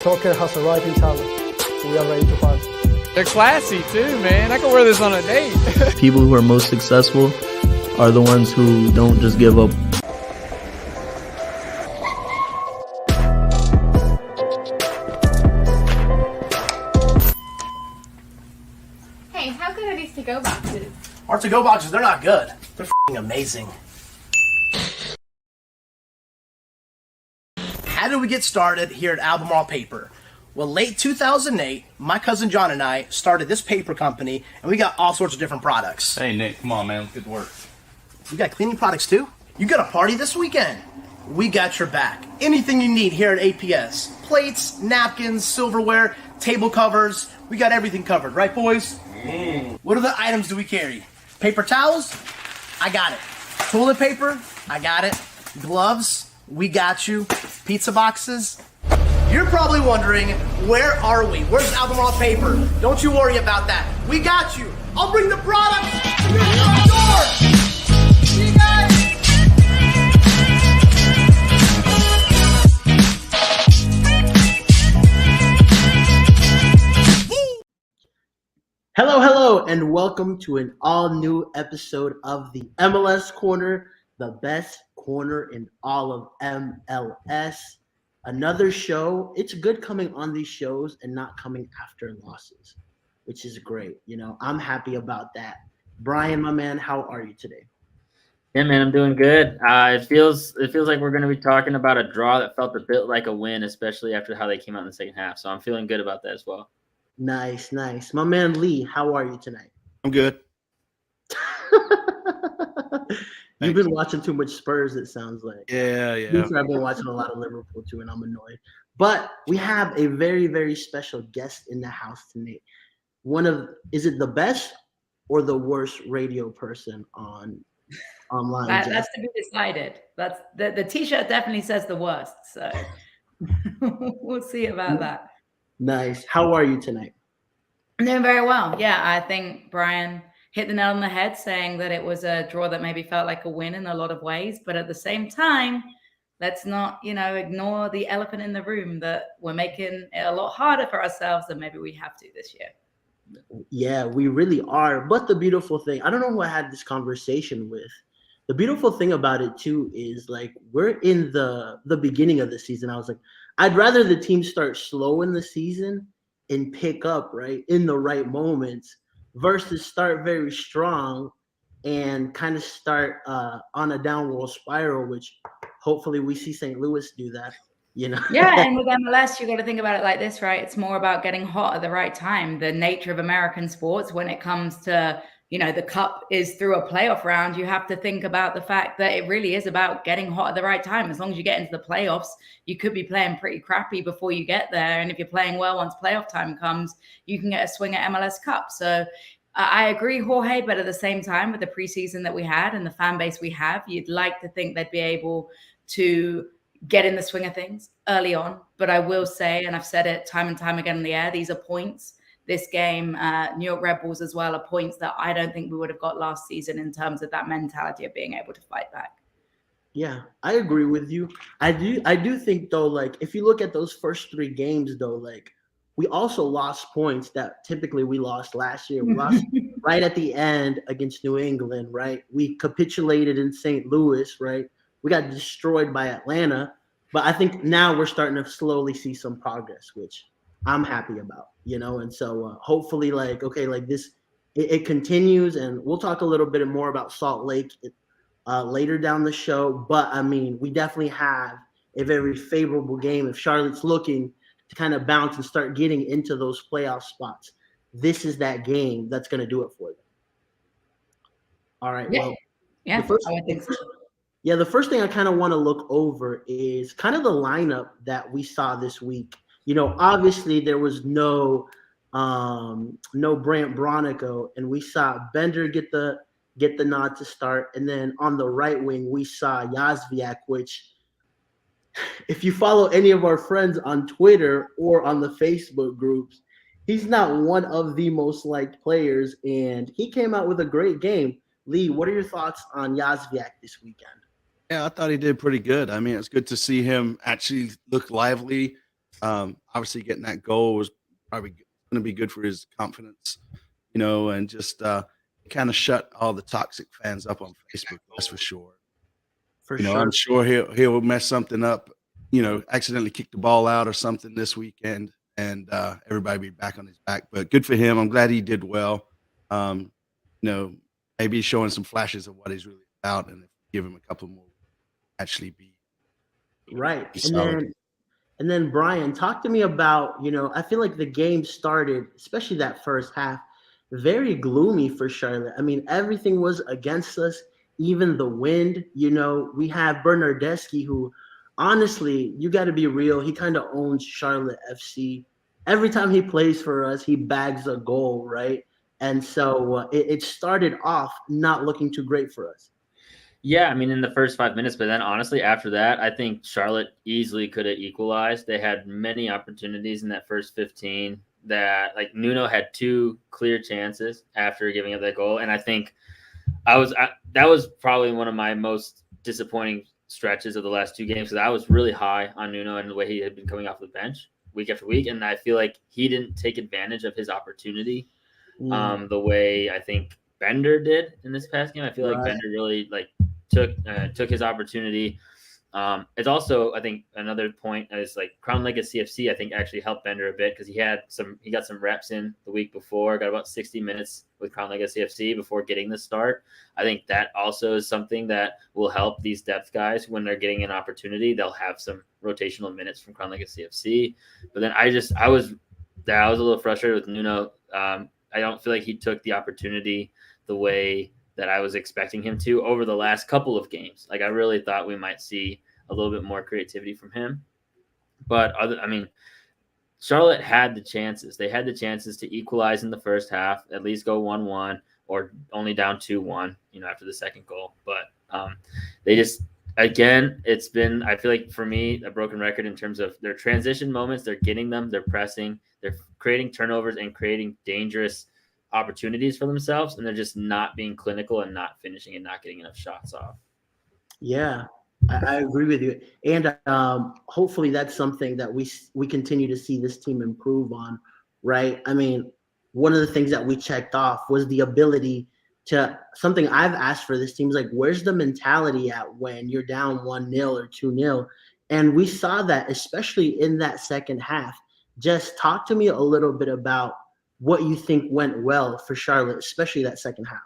Soccer has a rising talent. We are ready to fight. They're classy too, man. I can wear this on a date. People who are most successful are the ones who don't just give up. Hey, how good are these to-go boxes? Our to-go boxes, they're not good. They're f***ing amazing. How did we get started here at Albemarle Paper? Well, late 2008, my cousin John and I started this paper company, and we got all sorts of different products. Hey, Nick, come on, man. Let's get to work. We got cleaning products, too. You got a party this weekend? We got your back. Anything you need here at APS. Plates, napkins, silverware, table covers. We got everything covered, right, boys? What other items do we carry? Paper towels? I got it. Toilet paper? I got it. Gloves? We got you. Pizza boxes? You're probably wondering, where are we? Where's Albemarle Paper? Don't you worry about that. We got you. I'll bring the products to your front door. See you guys. Hello, and welcome to an all-new episode of the MLS Corner, the best corner in all of MLS. Another show. It's good coming on these shows and not coming after losses, which is great. I'm happy about that. Brian, my man, how are you today? Yeah, man, I'm doing good. It feels like we're going to be talking about a draw that felt a bit like a win, especially after how they came out in the second half. So I'm feeling good about that as well. Nice. My man, Lee, how are you tonight? I'm good. You've been watching too much Spurs, it sounds like. Yeah. I've been watching a lot of Liverpool too, and I'm annoyed. But we have a very, very special guest in the house tonight. Is it the best or the worst radio person online? That's to be decided. That's the T-shirt definitely says the worst. So we'll see about that. Nice. How are you tonight? I'm doing very well. Yeah, I think Brian hit the nail on the head saying that it was a draw that maybe felt like a win in a lot of ways. But at the same time, let's not, ignore the elephant in the room that we're making it a lot harder for ourselves than maybe we have to this year. Yeah, we really are. But the beautiful thing, I don't know who I had this conversation with. The beautiful thing about it too is like we're in the beginning of the season. I was like, I'd rather the team start slow in the season and pick up right in the right moments versus start very strong and kind of start on a downward spiral, which hopefully we see St. Louis do that. Yeah, and with MLS, you got to think about it like this, right? It's more about getting hot at the right time. The nature of American sports, when it comes to the cup is through a playoff round, you have to think about the fact that it really is about getting hot at the right time. As long as you get into the playoffs, you could be playing pretty crappy before you get there. And if you're playing well once playoff time comes, you can get a swing at MLS Cup. So I agree, Jorge, but at the same time, with the preseason that we had and the fan base we have, you'd like to think they'd be able to get in the swing of things early on. But I will say, and I've said it time and time again in the air, these are points. This game, New York Red Bulls as well, are points that I don't think we would have got last season in terms of that mentality of being able to fight back. Yeah, I agree with you. I do think though, like if you look at those first three games though, like we also lost points that typically we lost last year. We lost right at the end against New England, right? We capitulated in St. Louis, right? We got destroyed by Atlanta, but I think now we're starting to slowly see some progress, which I'm happy about, and so hopefully it continues, and we'll talk a little bit more about Salt Lake later down the show. But I mean, we definitely have a very favorable game. If Charlotte's looking to kind of bounce and start getting into those playoff spots, this is that game that's going to do it for them. All right. Yeah. Well, yeah, I think so. Yeah, the first thing I kind of want to look over is kind of the lineup that we saw this week. Obviously there was no Brant Bronico, and we saw Bender get the nod to start. And then on the right wing, we saw Yazviak, which if you follow any of our friends on Twitter or on the Facebook groups, he's not one of the most liked players, and he came out with a great game. Lee, what are your thoughts on Yazviak this weekend? Yeah, I thought he did pretty good. I mean, it's good to see him actually look lively. Obviously, getting that goal was probably going to be good for his confidence, you know, and just kind of shut all the toxic fans up on Facebook. That's for sure. For You know, sure. I'm sure he'll mess something up, you know, accidentally kick the ball out or something this weekend, and everybody be back on his back. But good for him. I'm glad he did well. You know, maybe showing some flashes of what he's really about, and if we give him a couple more, actually be Right. be And solid. then Brian, talk to me about, I feel like the game started, especially that first half, very gloomy for Charlotte. I mean, everything was against us, even the wind. We have Bernardeschi, who honestly, you got to be real, he kind of owns Charlotte FC. Every time he plays for us, he bags a goal, right? And so it started off not looking too great for us. Yeah, I mean, in the first 5 minutes, but then honestly, after that, I think Charlotte easily could have equalized. They had many opportunities in that first 15 that, like, Nuno had 2 clear chances after giving up that goal. And I think that was probably one of my most disappointing stretches of the last 2 games, because I was really high on Nuno and the way he had been coming off the bench week after week. And I feel like he didn't take advantage of his opportunity the way I think Bender did in this past game. I feel like Bender really took his opportunity. It's also, I think, another point is like Crown Legacy FC, I think, actually helped Bender a bit, because he got some reps in the week before, got about 60 minutes with Crown Legacy FC before getting the start. I think that also is something that will help these depth guys when they're getting an opportunity. They'll have some rotational minutes from Crown Legacy FC. But then I was a little frustrated with Nuno. I don't feel like he took the opportunity the way that I was expecting him to over the last couple of games. Like, I really thought we might see a little bit more creativity from him. But Charlotte had the chances. They had the chances to equalize in the first half, at least go 1-1 or only down 2-1, after the second goal. But they just, again, it's been, I feel like for me, a broken record in terms of their transition moments. They're getting them, they're pressing, they're creating turnovers and creating dangerous opportunities for themselves, and they're just not being clinical and not finishing and not getting enough shots off. Yeah, I agree with you. And hopefully that's something that we continue to see this team improve on, right? I mean, one of the things that we checked off was the ability to, something I've asked for this team is like, where's the mentality at when you're down 1-0 or 2-0? And we saw that, especially in that second half. Just talk to me a little bit about what you think went well for Charlotte, especially that second half.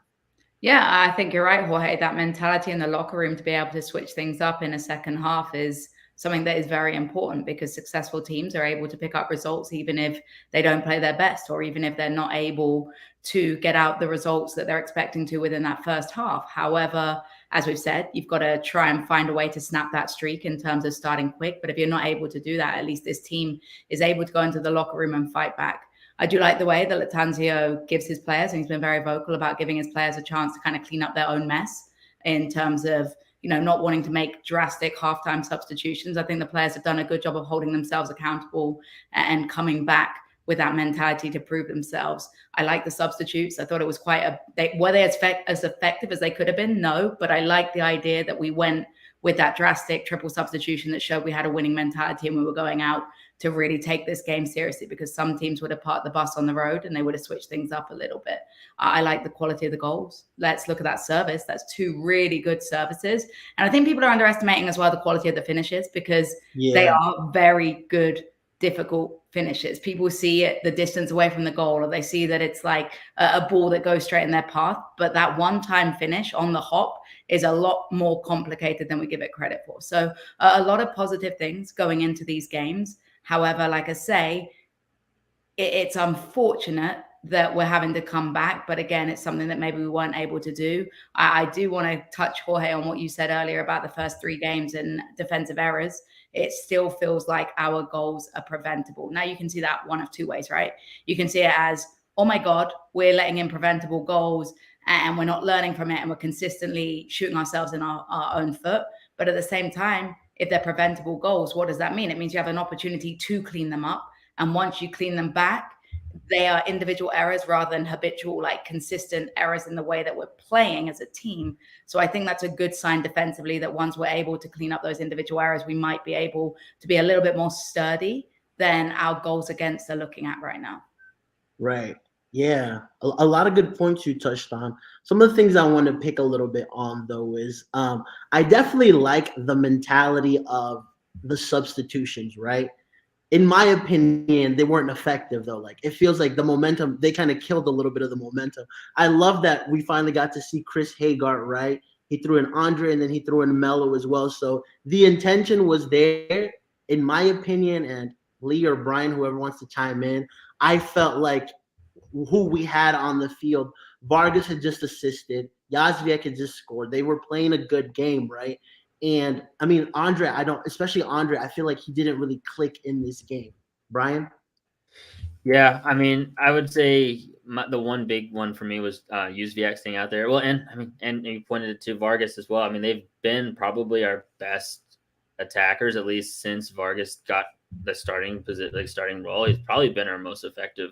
Yeah, I think you're right, Jorge. That mentality in the locker room to be able to switch things up in a second half is something that is very important, because successful teams are able to pick up results even if they don't play their best, or even if they're not able to get out the results that they're expecting to within that first half. However, as we've said, you've got to try and find a way to snap that streak in terms of starting quick. But if you're not able to do that, at least this team is able to go into the locker room and fight back. I do like the way that Lattanzio gives his players, and he's been very vocal about giving his players a chance to kind of clean up their own mess in terms of, not wanting to make drastic halftime substitutions. I think the players have done a good job of holding themselves accountable and coming back with that mentality to prove themselves. I like the substitutes. I thought it was were they as effective as they could have been? No, but I like the idea that we went with that drastic triple substitution that showed we had a winning mentality and we were going out to really take this game seriously, because some teams would have parked the bus on the road and they would have switched things up a little bit. I like the quality of the goals. Let's look at that service. That's 2 really good services. And I think people are underestimating as well the quality of the finishes, because they are very good, difficult finishes. People see it the distance away from the goal, or they see that it's like a ball that goes straight in their path. But that one-time finish on the hop is a lot more complicated than we give it credit for. So a lot of positive things going into these games. However, like I say, it's unfortunate that we're having to come back. But again, it's something that maybe we weren't able to do. I do want to touch, Jorge, on what you said earlier about the first 3 games and defensive errors. It still feels like our goals are preventable. Now, you can see that one of 2 ways, right? You can see it as, oh my God, we're letting in preventable goals and we're not learning from it, and we're consistently shooting ourselves in our own foot. But at the same time, if they're preventable goals, what does that mean? It means you have an opportunity to clean them up. And once you clean them back, they are individual errors rather than habitual, like consistent errors in the way that we're playing as a team. So I think that's a good sign defensively, that once we're able to clean up those individual errors, we might be able to be a little bit more sturdy than our goals against are looking at right now. Right. Yeah. A lot of good points you touched on. Some of the things I want to pick a little bit on, though, is I definitely like the mentality of the substitutions, right? In my opinion, they weren't effective, though. Like, it feels like the momentum, they kind of killed a little bit of the momentum. I love that we finally got to see Chris Hagart, right? He threw in Andre, and then he threw in Melo as well. So the intention was there, in my opinion, and Lee or Brian, whoever wants to chime in, I felt like who we had on the field, Vargas had just assisted, Yazviek had just scored. They were playing a good game, right? And I mean, Andre, especially Andre, I feel like he didn't really click in this game. Brian? Yeah, I mean, I would say the one big one for me was Yazviek staying out there. Well, and I mean, and you pointed it to Vargas as well. I mean, they've been probably our best attackers, at least since Vargas got the starting position, like starting role. He's probably been our most effective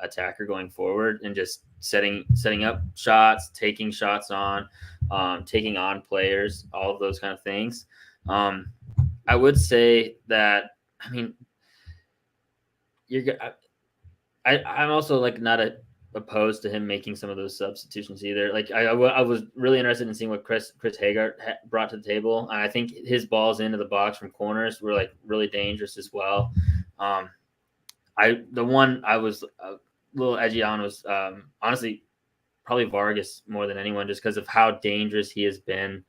attacker going forward, and just setting up shots, taking shots on, taking on players, all of those kind of things. I would say that, I mean, I'm also like not opposed to him making some of those substitutions either. Like I was really interested in seeing what Chris Hagart brought to the table. And I think his balls into the box from corners were like really dangerous as well. The one I was a little edgy on was honestly probably Vargas more than anyone, just because of how dangerous he has been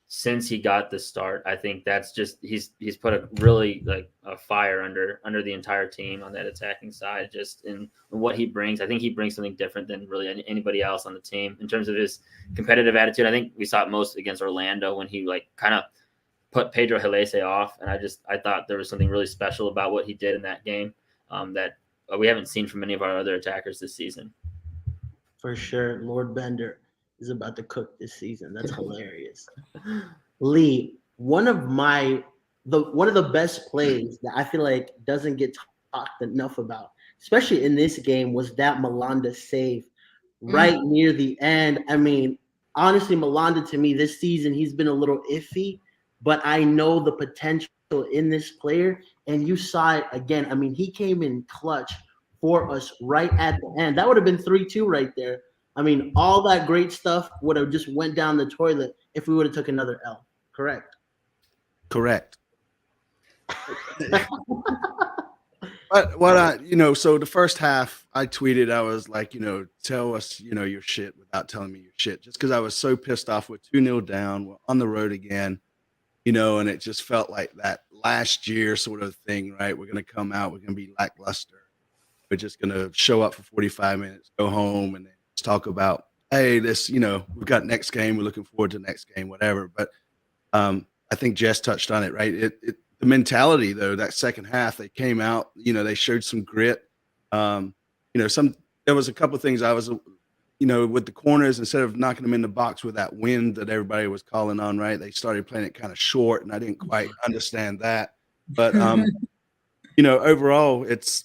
since he got the start. I think that's just he's put a really like a fire under the entire team on that attacking side, just in what he brings. I think he brings something different than really anybody else on the team in terms of his competitive attitude. I think we saw it most against Orlando when he like kind of put Pedro Hilese off, and I thought there was something really special about what he did in that game that we haven't seen from any of our other attackers this season. For sure, Lord Bender is about to cook this season. That's hilarious. Lee, one of the best plays that I feel like doesn't get talked enough about, especially in this game, was that Malanda save right near the end. I mean, honestly, Malanda to me this season, he's been a little iffy, but I know the potential in this player, and you saw it again. I mean, he came in clutch for us right at the end. That would have been 3-2 right there. I mean, all that great stuff would have just went down the toilet if we would have took another L. Correct? Correct. But so the first half, I tweeted, I was like, tell us, your shit without telling me your shit, just because I was so pissed off. We're 2-0 down. We're on the road again, and it just felt like that last year sort of thing, right? We're going to come out. We're going to be lackluster. We're just going to show up for 45 minutes, go home, and then talk about, hey, this, we've got next game. We're looking forward to the next game, whatever. But I think Jess touched on it, right? The mentality, though, that second half, they came out, they showed some grit. There was a couple of things I was, with the corners, instead of knocking them in the box with that wind that everybody was calling on, right? They started playing it kind of short, and I didn't quite understand that. But, overall, it's,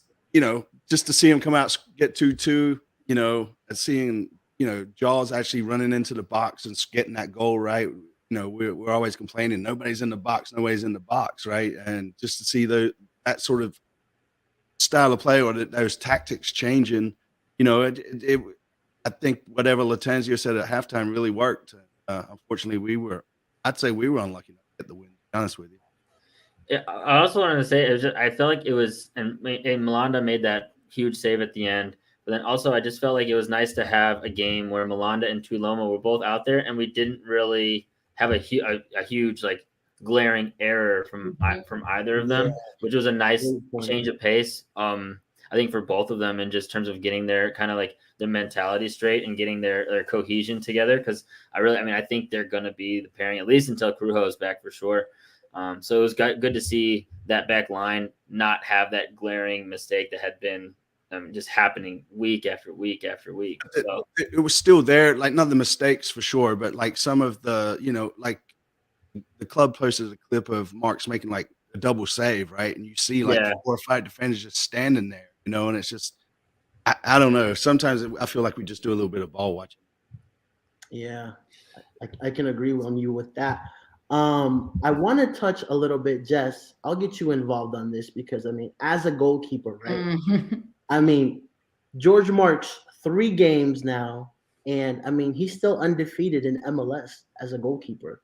just to see him come out, get 2-2, and seeing, Jaws actually running into the box and getting that goal right. We're always complaining, nobody's in the box, right? And just to see that sort of style of play or those tactics changing, I think whatever Latenzio said at halftime really worked. Unfortunately, I'd say we were unlucky to get the win, to be honest with you. Yeah, I also wanted to say, I felt like it was, and Malanda made that huge save at the end. But then also, I just felt like it was nice to have a game where Malanda and Tuiloma were both out there, and we didn't really have a huge like glaring error from either of them, which was a nice change of pace. I think for both of them, in just terms of getting their kind of like their mentality straight and getting their cohesion together. Because I think they're going to be the pairing at least until Crujo is back for sure. So it was good to see that back line not have that glaring mistake that had been just happening week after week after week. So it was still there, like not the mistakes for sure, but like some of the, like the club posted a clip of Marks making like a double save, right? And you see like 4 or 5 defenders just standing there, and it's just, I don't know. Sometimes I feel like we just do a little bit of ball watching. Yeah, I can agree on you with that. I want to touch a little bit, Jess. I'll get you involved on this because I mean, as a goalkeeper, right? I mean, George Marks 3 games now, and I mean, he's still undefeated in MLS as a goalkeeper,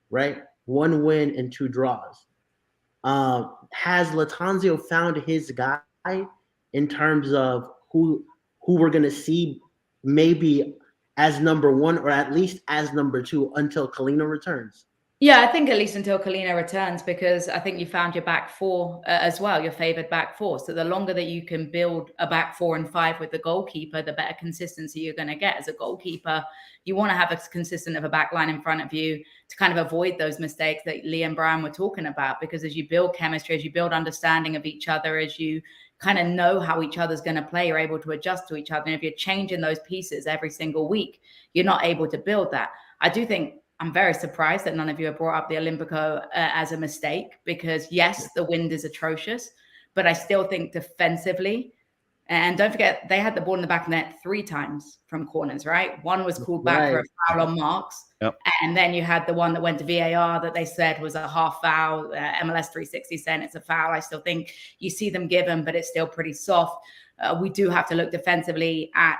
right? 1 win and 2 draws. Has Latanzio found his guy in terms of who we're gonna see maybe as number 1 or at least as number 2 until Kalina returns? Yeah, I think at least until Kalina returns, because I think you found your back 4 as well, your favored back 4. So the longer that you can build a back 4 and 5 with the goalkeeper, the better consistency you're going to get as a goalkeeper. You want to have a consistent of a back line in front of you to kind of avoid those mistakes that Lee and Brian were talking about, because as you build chemistry, as you build understanding of each other, as you kind of know how each other's going to play, you're able to adjust to each other. And if you're changing those pieces every single week, you're not able to build that. I do think I'm very surprised that none of you have brought up the Olympico as a mistake, because yes, the wind is atrocious, but I still think defensively, and don't forget, they had the ball in the back of the net 3 times from corners, right? One was called back for a foul on Marks. Yep. And then you had the one that went to VAR that they said was a half foul. MLS 360 saying it's a foul. I still think you see them given, but it's still pretty soft. We do have to look defensively at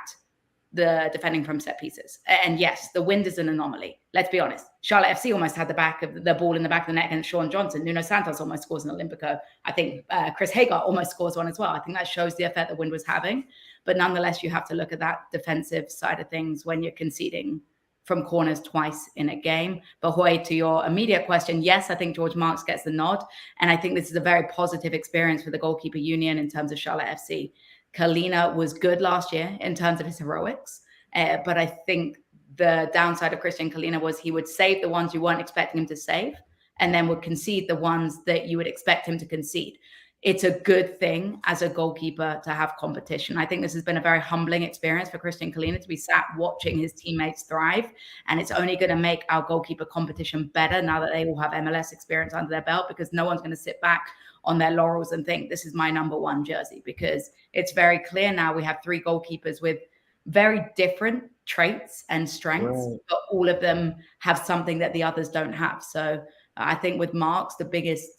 the defending from set pieces. And yes, the wind is an anomaly. Let's be honest. Charlotte FC almost had the ball in the back of the net against Sean Johnson. Nuno Santos almost scores an Olympico. I think Chris Hagar almost scores one as well. I think that shows the effect the wind was having. But nonetheless, you have to look at that defensive side of things when you're conceding from corners twice in a game. But Hoy, to your immediate question, yes, I think George Marks gets the nod. And I think this is a very positive experience for the goalkeeper union in terms of Charlotte FC. Kalina was good last year in terms of his heroics, but I think the downside of Christian Kalina was he would save the ones you weren't expecting him to save and then would concede the ones that you would expect him to concede. It's a good thing as a goalkeeper to have competition. I think this has been a very humbling experience for Christian Kalina to be sat watching his teammates thrive, and it's only going to make our goalkeeper competition better now that they will have MLS experience under their belt, because no one's going to sit back on their laurels and think this is my number 1 jersey, because it's very clear now we have 3 goalkeepers with very different traits and strengths, but all of them have something that the others don't have. So I think with Marks, the biggest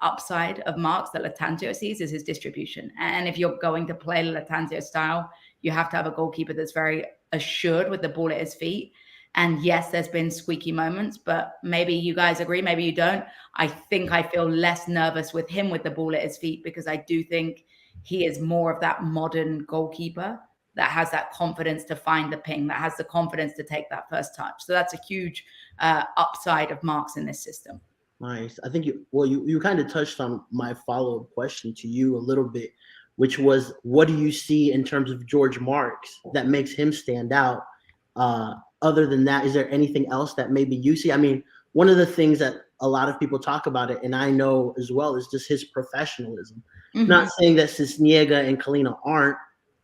upside of Marks that Latanzio sees is his distribution. And if you're going to play Latanzio style, you have to have a goalkeeper that's very assured with the ball at his feet. And yes, there's been squeaky moments, but maybe you guys agree, maybe you don't. I think I feel less nervous with him with the ball at his feet, because I do think he is more of that modern goalkeeper that has that confidence to find the ping, that has the confidence to take that first touch. So that's a huge upside of Marks in this system. Nice. I think you kind of touched on my follow-up question to you a little bit, which was, what do you see in terms of George Marks that makes him stand out? Other than that, is there anything else that maybe you see? I mean, one of the things that a lot of people talk about it, and I know as well, is just his professionalism. Mm-hmm. Not saying that Cisniega and Kalina aren't,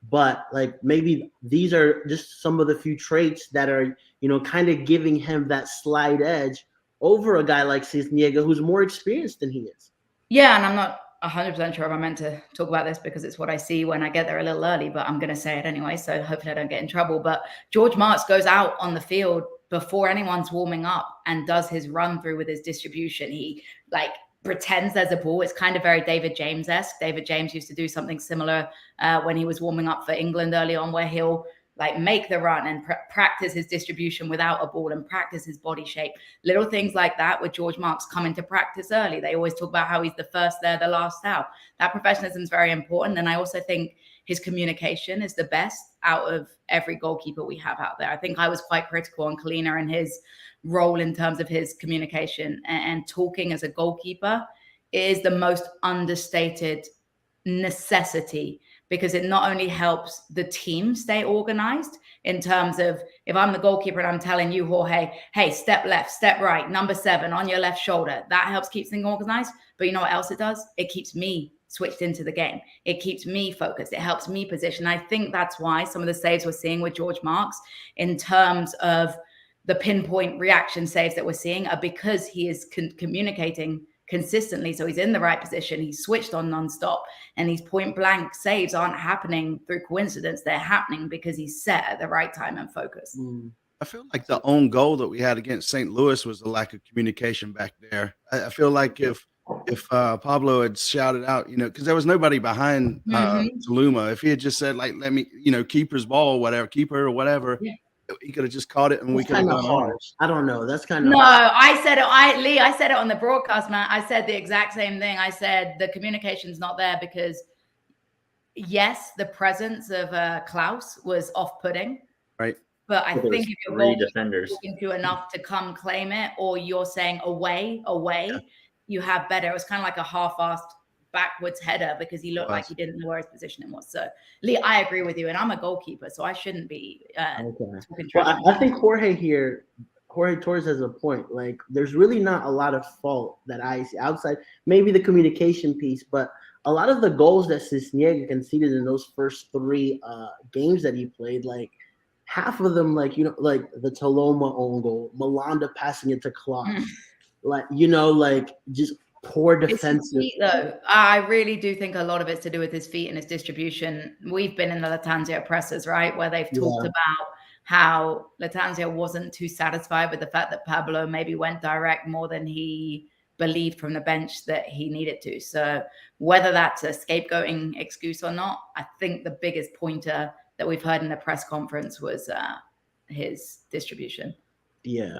but like maybe these are just some of the few traits that are, kind of giving him that slight edge over a guy like Cisniega, who's more experienced than he is. Yeah, and I'm not 100% sure if I'm meant to talk about this because it's what I see when I get there a little early, but I'm going to say it anyway, so hopefully I don't get in trouble. But George Marks goes out on the field before anyone's warming up and does his run through with his distribution. He pretends there's a ball. It's kind of very David James-esque. David James used to do something similar when he was warming up for England early on, where he'll make the run and practice his distribution without a ball and practice his body shape. Little things like that with George Marks come into practice early. They always talk about how he's the first there, the last out. That professionalism is very important. And I also think his communication is the best out of every goalkeeper we have out there. I think I was quite critical on Kalina and his role in terms of his communication, and talking as a goalkeeper is the most understated necessity, because it not only helps the team stay organized in terms of, if I'm the goalkeeper and I'm telling you, Jorge, hey, step left, step right, number 7 on your left shoulder, that helps keep things organized. But you know what else it does? It keeps me switched into the game. It keeps me focused. It helps me position. I think that's why some of the saves we're seeing with George Marks in terms of the pinpoint reaction saves that we're seeing are because he is communicating consistently. So he's in the right position. He's switched on nonstop, and these point blank saves aren't happening through coincidence. They're happening because he's set at the right time and focused. I feel like the own goal that we had against St. Louis was the lack of communication back there. I feel like if Pablo had shouted out, because there was nobody behind Taluma. If he had just said, like, let me, keeper's ball, whatever, keeper or whatever, he could have just caught it and we could have gone on. I don't know. That's kind of no. I said it. Lee, I said it on the broadcast, man. I said the exact same thing. I said the communication's not there because, yes, the presence of Klaus was off-putting, right? But I think if you're talking to enough to come claim it, or you're saying away, you have better. It was kind of like a half-assed backwards header because he looked like he didn't know where his positioning was. So, Lee, I agree with you, and I'm a goalkeeper, so I shouldn't be talking trash. Well, I think Jorge Torres has a point. Like, there's really not a lot of fault that I see outside, maybe the communication piece, but a lot of the goals that Cisniega conceded in those first 3 games that he played, like, half of them, like the Taloma own goal, Malanda passing it to Klaus, like just poor defensive. Though I really do think a lot of it's to do with his feet and his distribution. We've been in the Lattanzio presses, right, where they've talked about how Lattanzio wasn't too satisfied with the fact that Pablo maybe went direct more than he believed from the bench that he needed to. So whether that's a scapegoating excuse or not, I think the biggest pointer that we've heard in the press conference was his distribution. Yeah.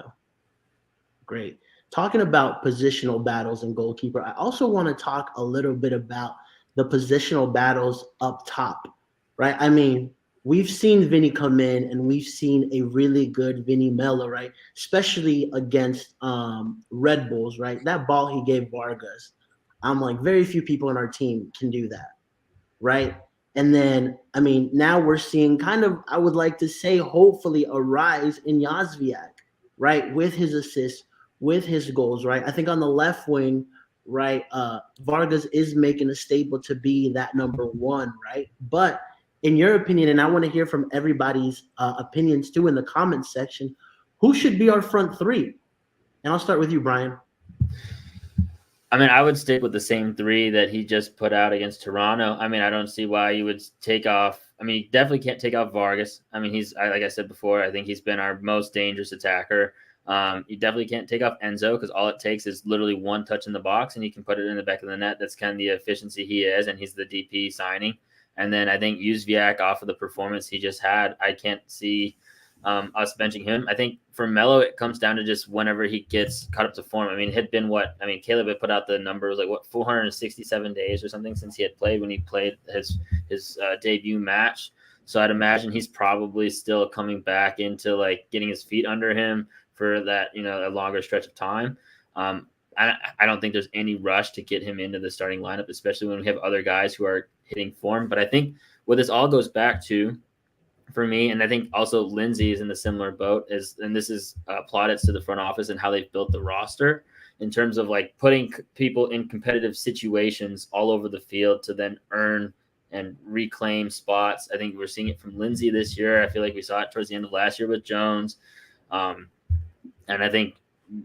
Great. Talking about positional battles and goalkeeper, I also want to talk a little bit about the positional battles up top, right? I mean, we've seen Vinny come in and we've seen a really good Vinny Melo, right? Especially against Red Bulls, right? That ball he gave Vargas, I'm like, very few people on our team can do that, right? And then, I mean, now we're seeing kind of, I would like to say, hopefully a rise in Yazviak, right? With his assists, with his goals, right? I think on the left wing, right, Vargas is making a staple to be that number 1, right? But in your opinion, and I want to hear from everybody's opinions too in the comments section, who should be our front 3? And I'll start with you, Brian. I mean, I would stick with the same 3 that he just put out against Toronto. I mean, I don't see why you would take off. I mean, you definitely can't take off Vargas. I mean, like I said before, I think he's been our most dangerous attacker. You definitely can't take off Enzo because all it takes is literally one touch in the box and he can put it in the back of the net. That's kind of the efficiency he is, and he's the DP signing. And then I think Yazviak, off of the performance he just had, I can't see us benching him. I think for Melo, it comes down to just whenever he gets caught up to form. I mean, it had been Caleb had put out the number, was 467 days or something since he had played when he played his debut match. So I'd imagine he's probably still coming back into getting his feet under him for that, a longer stretch of time. I don't think there's any rush to get him into the starting lineup, especially when we have other guys who are hitting form. But I think what this all goes back to, for me, and I think also Lindsay is in the similar boat, and this is plaudits to the front office and how they've built the roster in terms of putting people in competitive situations all over the field to then earn and reclaim spots. I think we're seeing it from Lindsay this year. I feel like we saw it towards the end of last year with Jones. And I think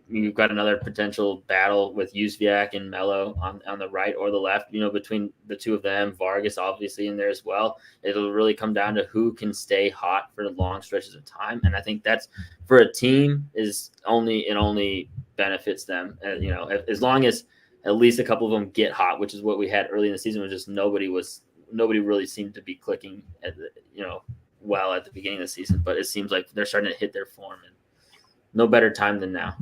you've got another potential battle with Yazviak and Melo on the right or the left, between the two of them, Vargas obviously in there as well. It'll really come down to who can stay hot for long stretches of time. And I think that's, for a team, it only benefits them, as long as at least a couple of them get hot, which is what we had early in the season, was just nobody really seemed to be clicking well at the beginning of the season, but it seems like they're starting to hit their form, and no better time than now.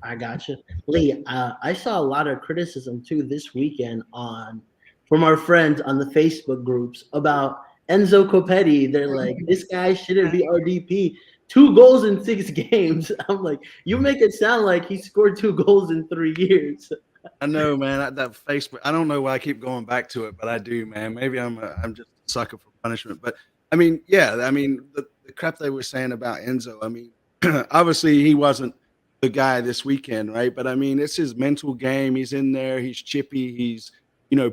I got you. Lee, I saw a lot of criticism too this weekend from our friends on the Facebook groups about Enzo Copetti. They're like, this guy shouldn't be our DP. 2 goals in 6 games. I'm like, you make it sound like he scored 2 goals in 3 years. I know, man. That Facebook, I don't know why I keep going back to it, but I do, man. Maybe I'm just a sucker for punishment. But I mean, yeah, the crap they were saying about Enzo, I mean, obviously he wasn't the guy this weekend, right? But I mean, it's his mental game. He's in there. He's chippy. He's,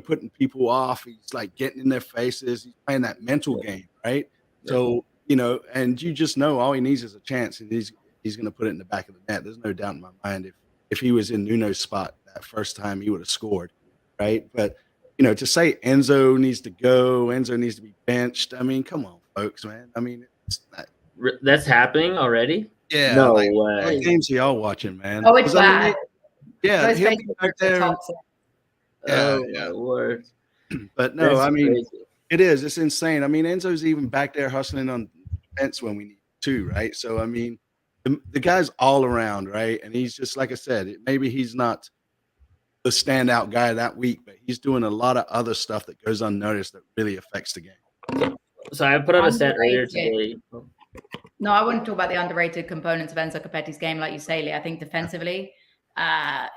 putting people off. He's getting in their faces. He's playing that mental game, right? Yeah. So, and you just know all he needs is a chance, and he's going to put it in the back of the net. There's no doubt in my mind. If he was in Nuno's spot that first time, he would have scored, right? But, to say Enzo needs to go, Enzo needs to be benched. I mean, come on, folks, man. I mean, That's happening already? Yeah. No like, way. what games are y'all watching, man? Oh, it's 'Cause, I mean, bad. yeah, Those he'll be Facebook back groups are there. toxic. Yeah, Oh, yeah. my word. But no, That's I mean, crazy. it is. It's insane. I mean, Enzo's even back there hustling on defense when we need to, right? So, I mean, the guy's all around, right? And he's just, like I said, maybe he's not the standout guy that week, but he's doing a lot of other stuff that goes unnoticed that really affects the game. So I put out a stat earlier Underrated. today. No, I wouldn't talk about the underrated components of Enzo Capetti's game, like you say, Lee. I think defensively,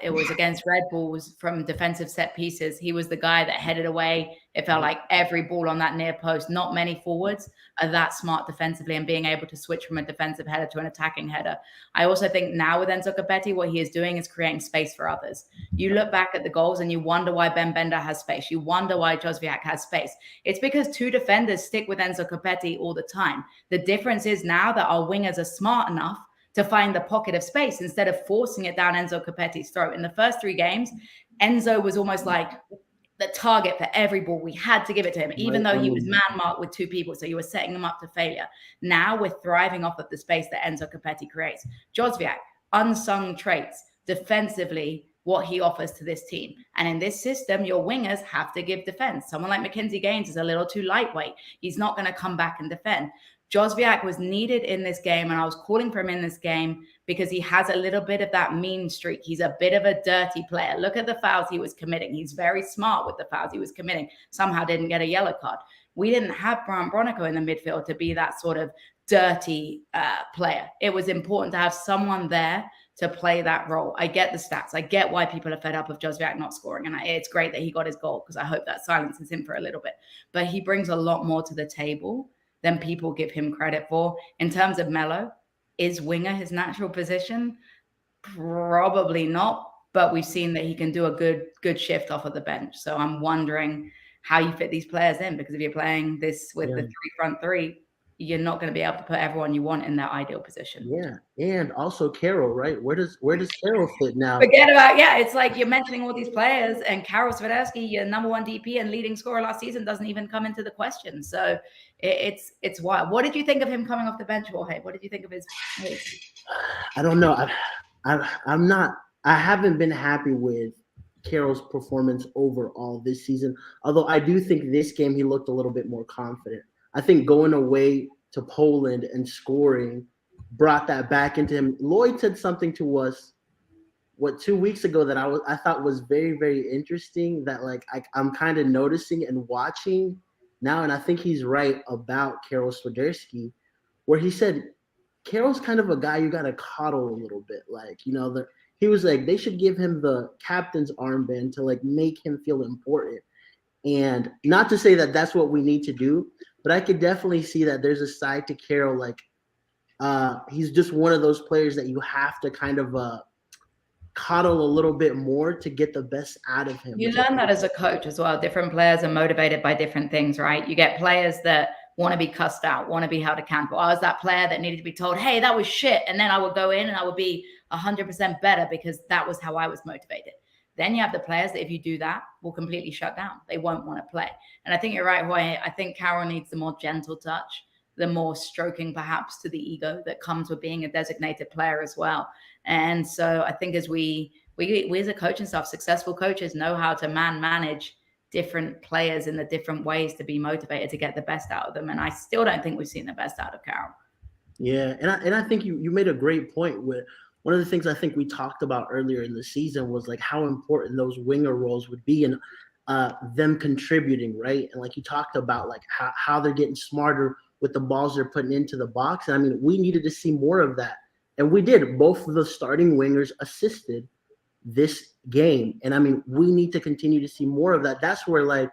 it was against Red Bulls from defensive set pieces. He was the guy that headed away. It felt like every ball on that near post. Not many forwards are that smart defensively and being able to switch from a defensive header to an attacking header. I also think now with Enzo Capetti, what he is doing is creating space for others. You look back at the goals and you wonder why Ben Bender has space. You wonder why Josviak has space. It's because two defenders stick with Enzo Capetti all the time. The difference is now that our wingers are smart enough to find the pocket of space instead of forcing it down Enzo Capetti's throat. In the first 3 games, Enzo was almost like the target for every ball. We had to give it to him, even though he was man-marked with 2 people. So you were setting him up to failure. Now we're thriving off of the space that Enzo Capetti creates. Josviak, unsung traits, defensively, what he offers to this team. And in this system, your wingers have to give defense. Someone like Mackenzie Gaines is a little too lightweight. He's not going to come back and defend. Josviak was needed in this game, and I was calling for him in this game because he has a little bit of that mean streak. He's a bit of a dirty player. Look at the fouls he was committing. He's very smart with the fouls he was committing. Somehow didn't get a yellow card. We didn't have Brian Bronico in the midfield to be that sort of dirty player. It was important to have someone there to play that role. I get the stats. I get why people are fed up of Josviak not scoring. And it's great that he got his goal because I hope that silences him for a little bit. But he brings a lot more to the table than people give him credit for. In terms of Melo, is winger his natural position? Probably not. But we've seen that he can do a good shift off of the bench. So I'm wondering how you fit these players in, because if you're playing this with the 3 front 3, you're not going to be able to put everyone you want in their ideal position. Yeah, and also Carroll, right? Where does Carroll fit now? Forget about it's like you're mentioning all these players, and Karol Swiderski, your number 1 DP and leading scorer last season, doesn't even come into the question. So it's wild. What did you think of him coming off the bench, Jorge? What did you think of his? I don't know. I'm not. I haven't been happy with Carroll's performance overall this season. Although I do think this game he looked a little bit more confident. I think going away to Poland and scoring brought that back into him. Lloyd said something to us, 2 weeks ago that I thought was very, very interesting, that like I'm kind of noticing and watching now, and I think he's right about Karol Swiderski, where he said Carroll's kind of a guy you got to coddle a little bit. Like, he was like, they should give him the captain's armband to like make him feel important. And not to say that that's what we need to do, but I could definitely see that there's a side to Carroll. Like, he's just one of those players that you have to kind of coddle a little bit more to get the best out of him. You learn that as a coach as well. Different players are motivated by different things, right? You get players that want to be cussed out, want to be held accountable. I was that player that needed to be told, hey, that was shit. And then I would go in and I would be 100% better because that was how I was motivated. Then you have the players that if you do that, will completely shut down. They won't want to play. And I think you're right, Jorge. I think Carroll needs the more gentle touch, the more stroking perhaps to the ego that comes with being a designated player as well. And so I think as we as a coaching staff, successful coaches know how to manage different players in the different ways to be motivated to get the best out of them. And I still don't think we've seen the best out of Carroll. Yeah, and I think you made a great point with one of the things I think we talked about earlier in the season was like how important those winger roles would be and them contributing, right? And like you talked about like how they're getting smarter with the balls they're putting into the box. And I mean, we needed to see more of that. And we did. Both of the starting wingers assisted this game. And I mean, we need to continue to see more of that. That's where like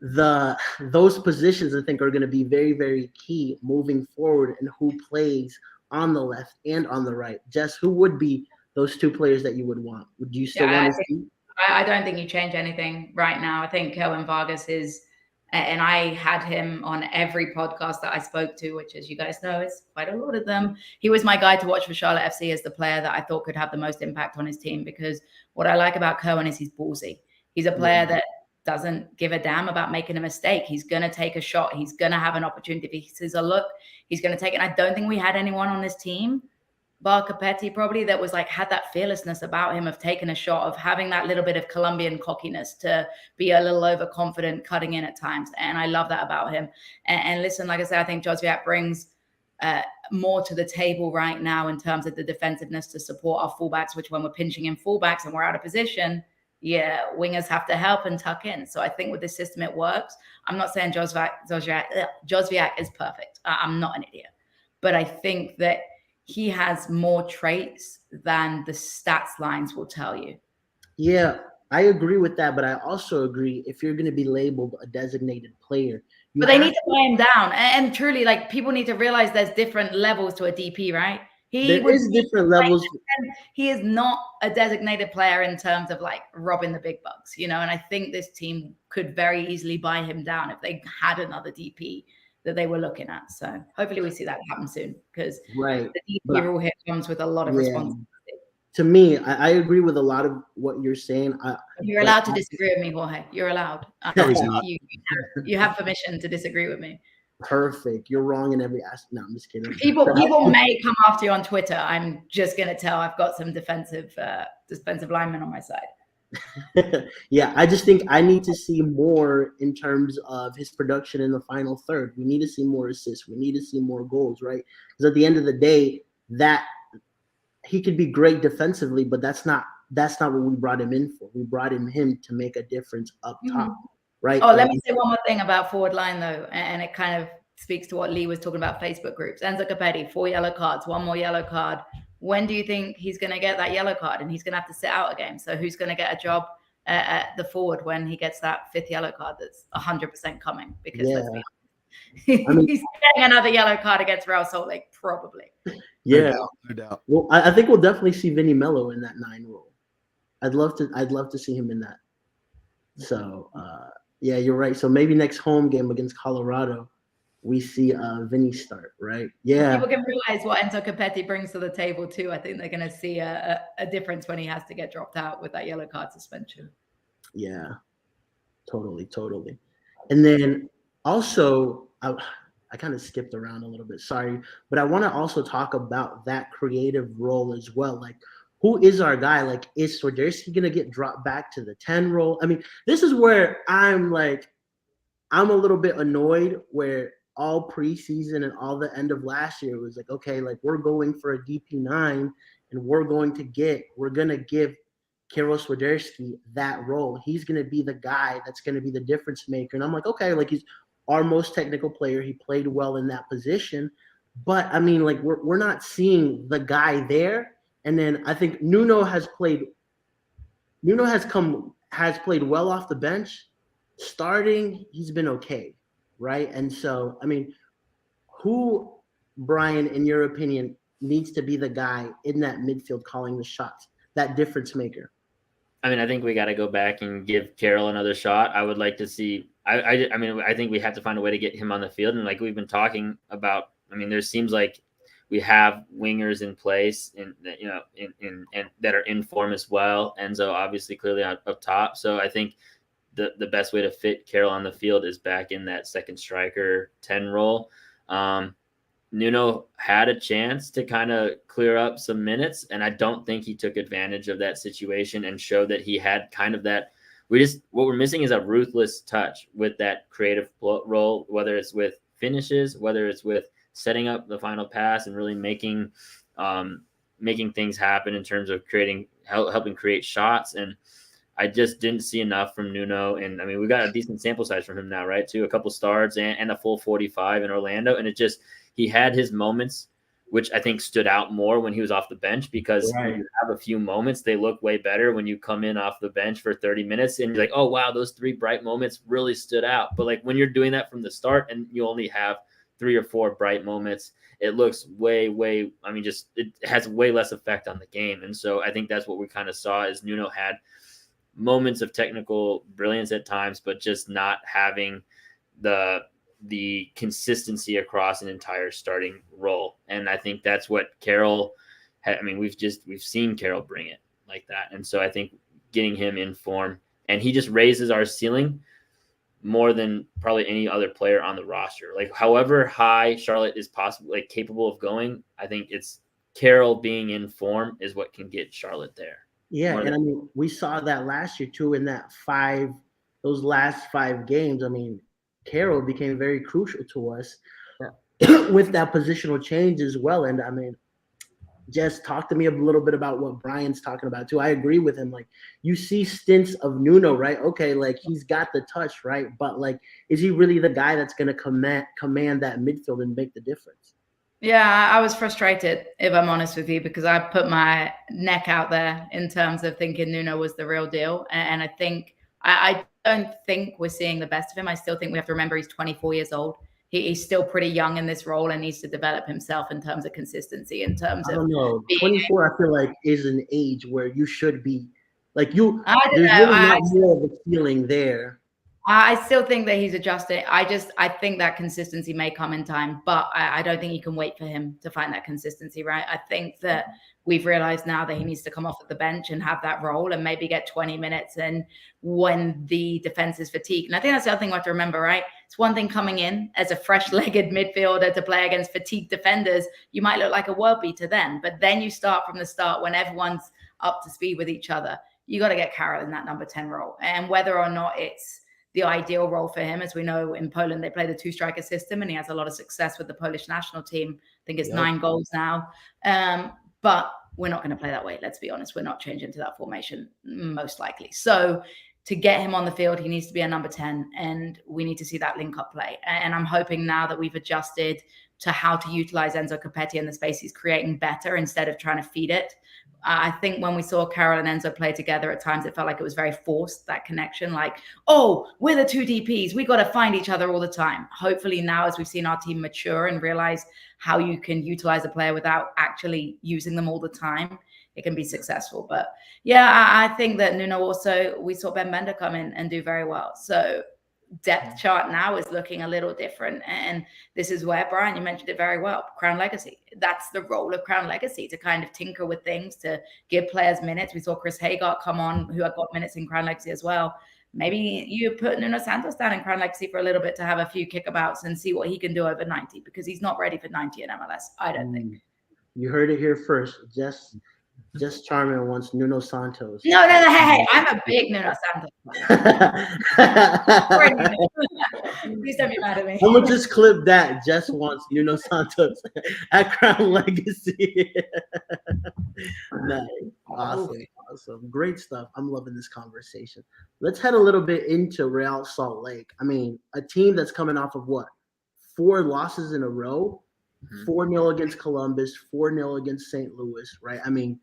those positions I think are going to be very, very key moving forward, and who plays on the left and on the right. Jess, who would be those 2 players that you would want? Would you still want to see? I don't think you change anything right now. I think Kerwin Vargas is, and I had him on every podcast that I spoke to, which, as you guys know, is quite a lot of them. He was my guy to watch for Charlotte FC as the player that I thought could have the most impact on his team, because what I like about Kerwin is he's ballsy. He's a player that doesn't give a damn about making a mistake. He's going to take a shot. He's going to have an opportunity. If he sees a look, he's going to take it. And I don't think we had anyone on this team, bar Capetti probably, that was like, had that fearlessness about him of taking a shot, of having that little bit of Colombian cockiness to be a little overconfident, cutting in at times. And I love that about him. And listen, like I said, I think Josviak brings more to the table right now in terms of the defensiveness to support our fullbacks, which when we're pinching in fullbacks and we're out of position, wingers have to help and tuck in. So I think with this system, it works. I'm not saying Josviak is perfect. I'm not an idiot. But I think that he has more traits than the stats lines will tell you. Yeah, I agree with that. But I also agree if you're going to be labeled a designated player. But they need to buy him down. And truly, like, people need to realize there's different levels to a DP, right? There is different levels. He is not a designated player in terms of like robbing the big bucks, you know. And I think this team could very easily buy him down if they had another DP that they were looking at. So hopefully we see that happen soon, because the DP rule here comes with a lot of responsibility. To me, I agree with a lot of what you're saying. You're allowed to disagree with me, Jorge. You're allowed. No, he's not. You have permission to disagree with me. Perfect. You're wrong in every aspect. No, I'm just kidding. People may come after you on Twitter. I'm just gonna tell. I've got some defensive linemen on my side. Yeah, I just think I need to see more in terms of his production in the final third. We need to see more assists. We need to see more goals, right? Because at the end of the day, that he could be great defensively, but that's not what we brought him in for. We brought him to make a difference up top. Right. Oh, let me say one more thing about forward line, though, and it kind of speaks to what Lee was talking about, Facebook groups. Enzo Capetti, 4 yellow cards, 1 more yellow card. When do you think he's going to get that yellow card? And he's going to have to sit out a game. So who's going to get a job at the forward when he gets that 5th yellow card that's 100% coming? Because let's be honest, he's getting another yellow card against Real Salt Lake, probably. Yeah, no doubt. Well, I think we'll definitely see Vinny Mello in that 9 role. I'd love to see him in that. So, yeah, you're right. So maybe next home game against Colorado, we see Vinny start, right? Yeah. People can realize what Enzo Capetti brings to the table too. I think they're going to see a difference when he has to get dropped out with that yellow card suspension. Yeah, totally. And then also, I kind of skipped around a little bit, sorry, but I want to also talk about that creative role as well. Like, who is our guy? Like, is Swiderski going to get dropped back to the 10 role? I mean, this is where I'm a little bit annoyed, where all preseason and all the end of last year was like, okay, like, we're going for a DP9 and we're going to give Kirill Swiderski that role. He's going to be the guy that's going to be the difference maker. And I'm like, okay, like, he's our most technical player. He played well in that position. But, I mean, like, we're not seeing the guy there. And then I think Nuno has played well off the bench. Starting, he's been okay, right? And so, I mean, who, Brian, in your opinion, needs to be the guy in that midfield calling the shots, that difference maker? I mean, I think we got to go back and give Carroll another shot. I would like to see. I mean, I think we have to find a way to get him on the field. And like we've been talking about, I mean, there seems like we have wingers in place, and that are in form as well. Enzo obviously clearly up top. So I think the best way to fit Carroll on the field is back in that second striker 10 role. Nuno had a chance to kind of clear up some minutes, and I don't think he took advantage of that situation and showed that he had kind of that. What we're missing is a ruthless touch with that creative role, whether it's with finishes, whether it's with setting up the final pass and really making things happen in terms of helping create shots. And I just didn't see enough from Nuno. And I mean, we got a decent sample size from him now, right? Too, a couple starts and a full 45 in Orlando. And he had his moments, which I think stood out more when he was off the bench, because when you have a few moments, they look way better when you come in off the bench for 30 minutes and you're like, oh, wow, those 3 bright moments really stood out. But like when you're doing that from the start and you only have 3 or 4 bright moments, it looks it has way less effect on the game. And so I think that's what we kind of saw is Nuno had moments of technical brilliance at times, but just not having the consistency across an entire starting role. And I think that's what Carroll had. I mean, we've seen Carroll bring it like that. And so I think getting him in form and he just raises our ceiling more than probably any other player on the roster. Like however high Charlotte is possibly capable of going, I think it's Carroll being in form is what can get Charlotte there. Yeah, and I mean, we saw that last year too in those last 5 games. I mean, Carroll became very crucial to us with that positional change as well. And I mean, just talk to me a little bit about what Brian's talking about too. I agree with him. Like you see stints of Nuno, right? Okay, like he's got the touch, right? But like, is he really the guy that's going to command that midfield and make the difference? Yeah, I was frustrated, if I'm honest with you, because I put my neck out there in terms of thinking Nuno was the real deal. And I think I don't think we're seeing the best of him. I still think we have to remember he's 24 years old. He's still pretty young in this role and needs to develop himself in terms of consistency, in terms of. I don't know. 24, I feel like, is an age where you should be like you. I don't there's know. really not more of a feeling there. I still think that he's adjusted. I think that consistency may come in time, but I don't think you can wait for him to find that consistency, right? I think that we've realized now that he needs to come off at the bench and have that role and maybe get 20 minutes and when the defense is fatigued. And I think that's the other thing we have to remember, right? It's one thing coming in as a fresh-legged midfielder to play against fatigued defenders. You might look like a world beater then, but then you start from the start when everyone's up to speed with each other. You got to get Carroll in that number 10 role. And whether or not it's the ideal role for him, as we know in Poland, they play the 2-striker system and he has a lot of success with the Polish national team. I think it's 9 goals now. But we're not going to play that way. Let's be honest. We're not changing to that formation, most likely. So to get him on the field, he needs to be a number 10 and we need to see that link up play. And I'm hoping now that we've adjusted to how to utilize Enzo Capetti and the space he's creating better instead of trying to feed it. I think when we saw Carroll and Enzo play together, at times it felt like it was very forced, that connection. Like, oh, we're the 2 DPs. We got to find each other all the time. Hopefully now, as we've seen our team mature and realize how you can utilize a player without actually using them all the time, it can be successful. But yeah, I think that Nuno also, we saw Ben Bender come in and do very well. So depth chart now is looking a little different. And this is where, Brian, you mentioned it very well, Crown Legacy. That's the role of Crown Legacy, to kind of tinker with things, to give players minutes. We saw Chris Hagart come on, who had got minutes in Crown Legacy as well. Maybe you put Nuno Santos down in Crown Legacy for a little bit to have a few kickabouts and see what he can do over 90, because he's not ready for 90 in MLS, I don't think. You heard it here first. Just Charmin wants Nuno Santos. No, hey, I'm a big Nuno Santos fan. Please don't be mad at me. I'm gonna just clip that. Jess wants Nuno Santos at Crown Legacy. Nice. Awesome. Great stuff. I'm loving this conversation. Let's head a little bit into Real Salt Lake. I mean, a team that's coming off of what? 4 losses in a row? 4-0 against Columbus, 4-0 against St. Louis, right? I mean,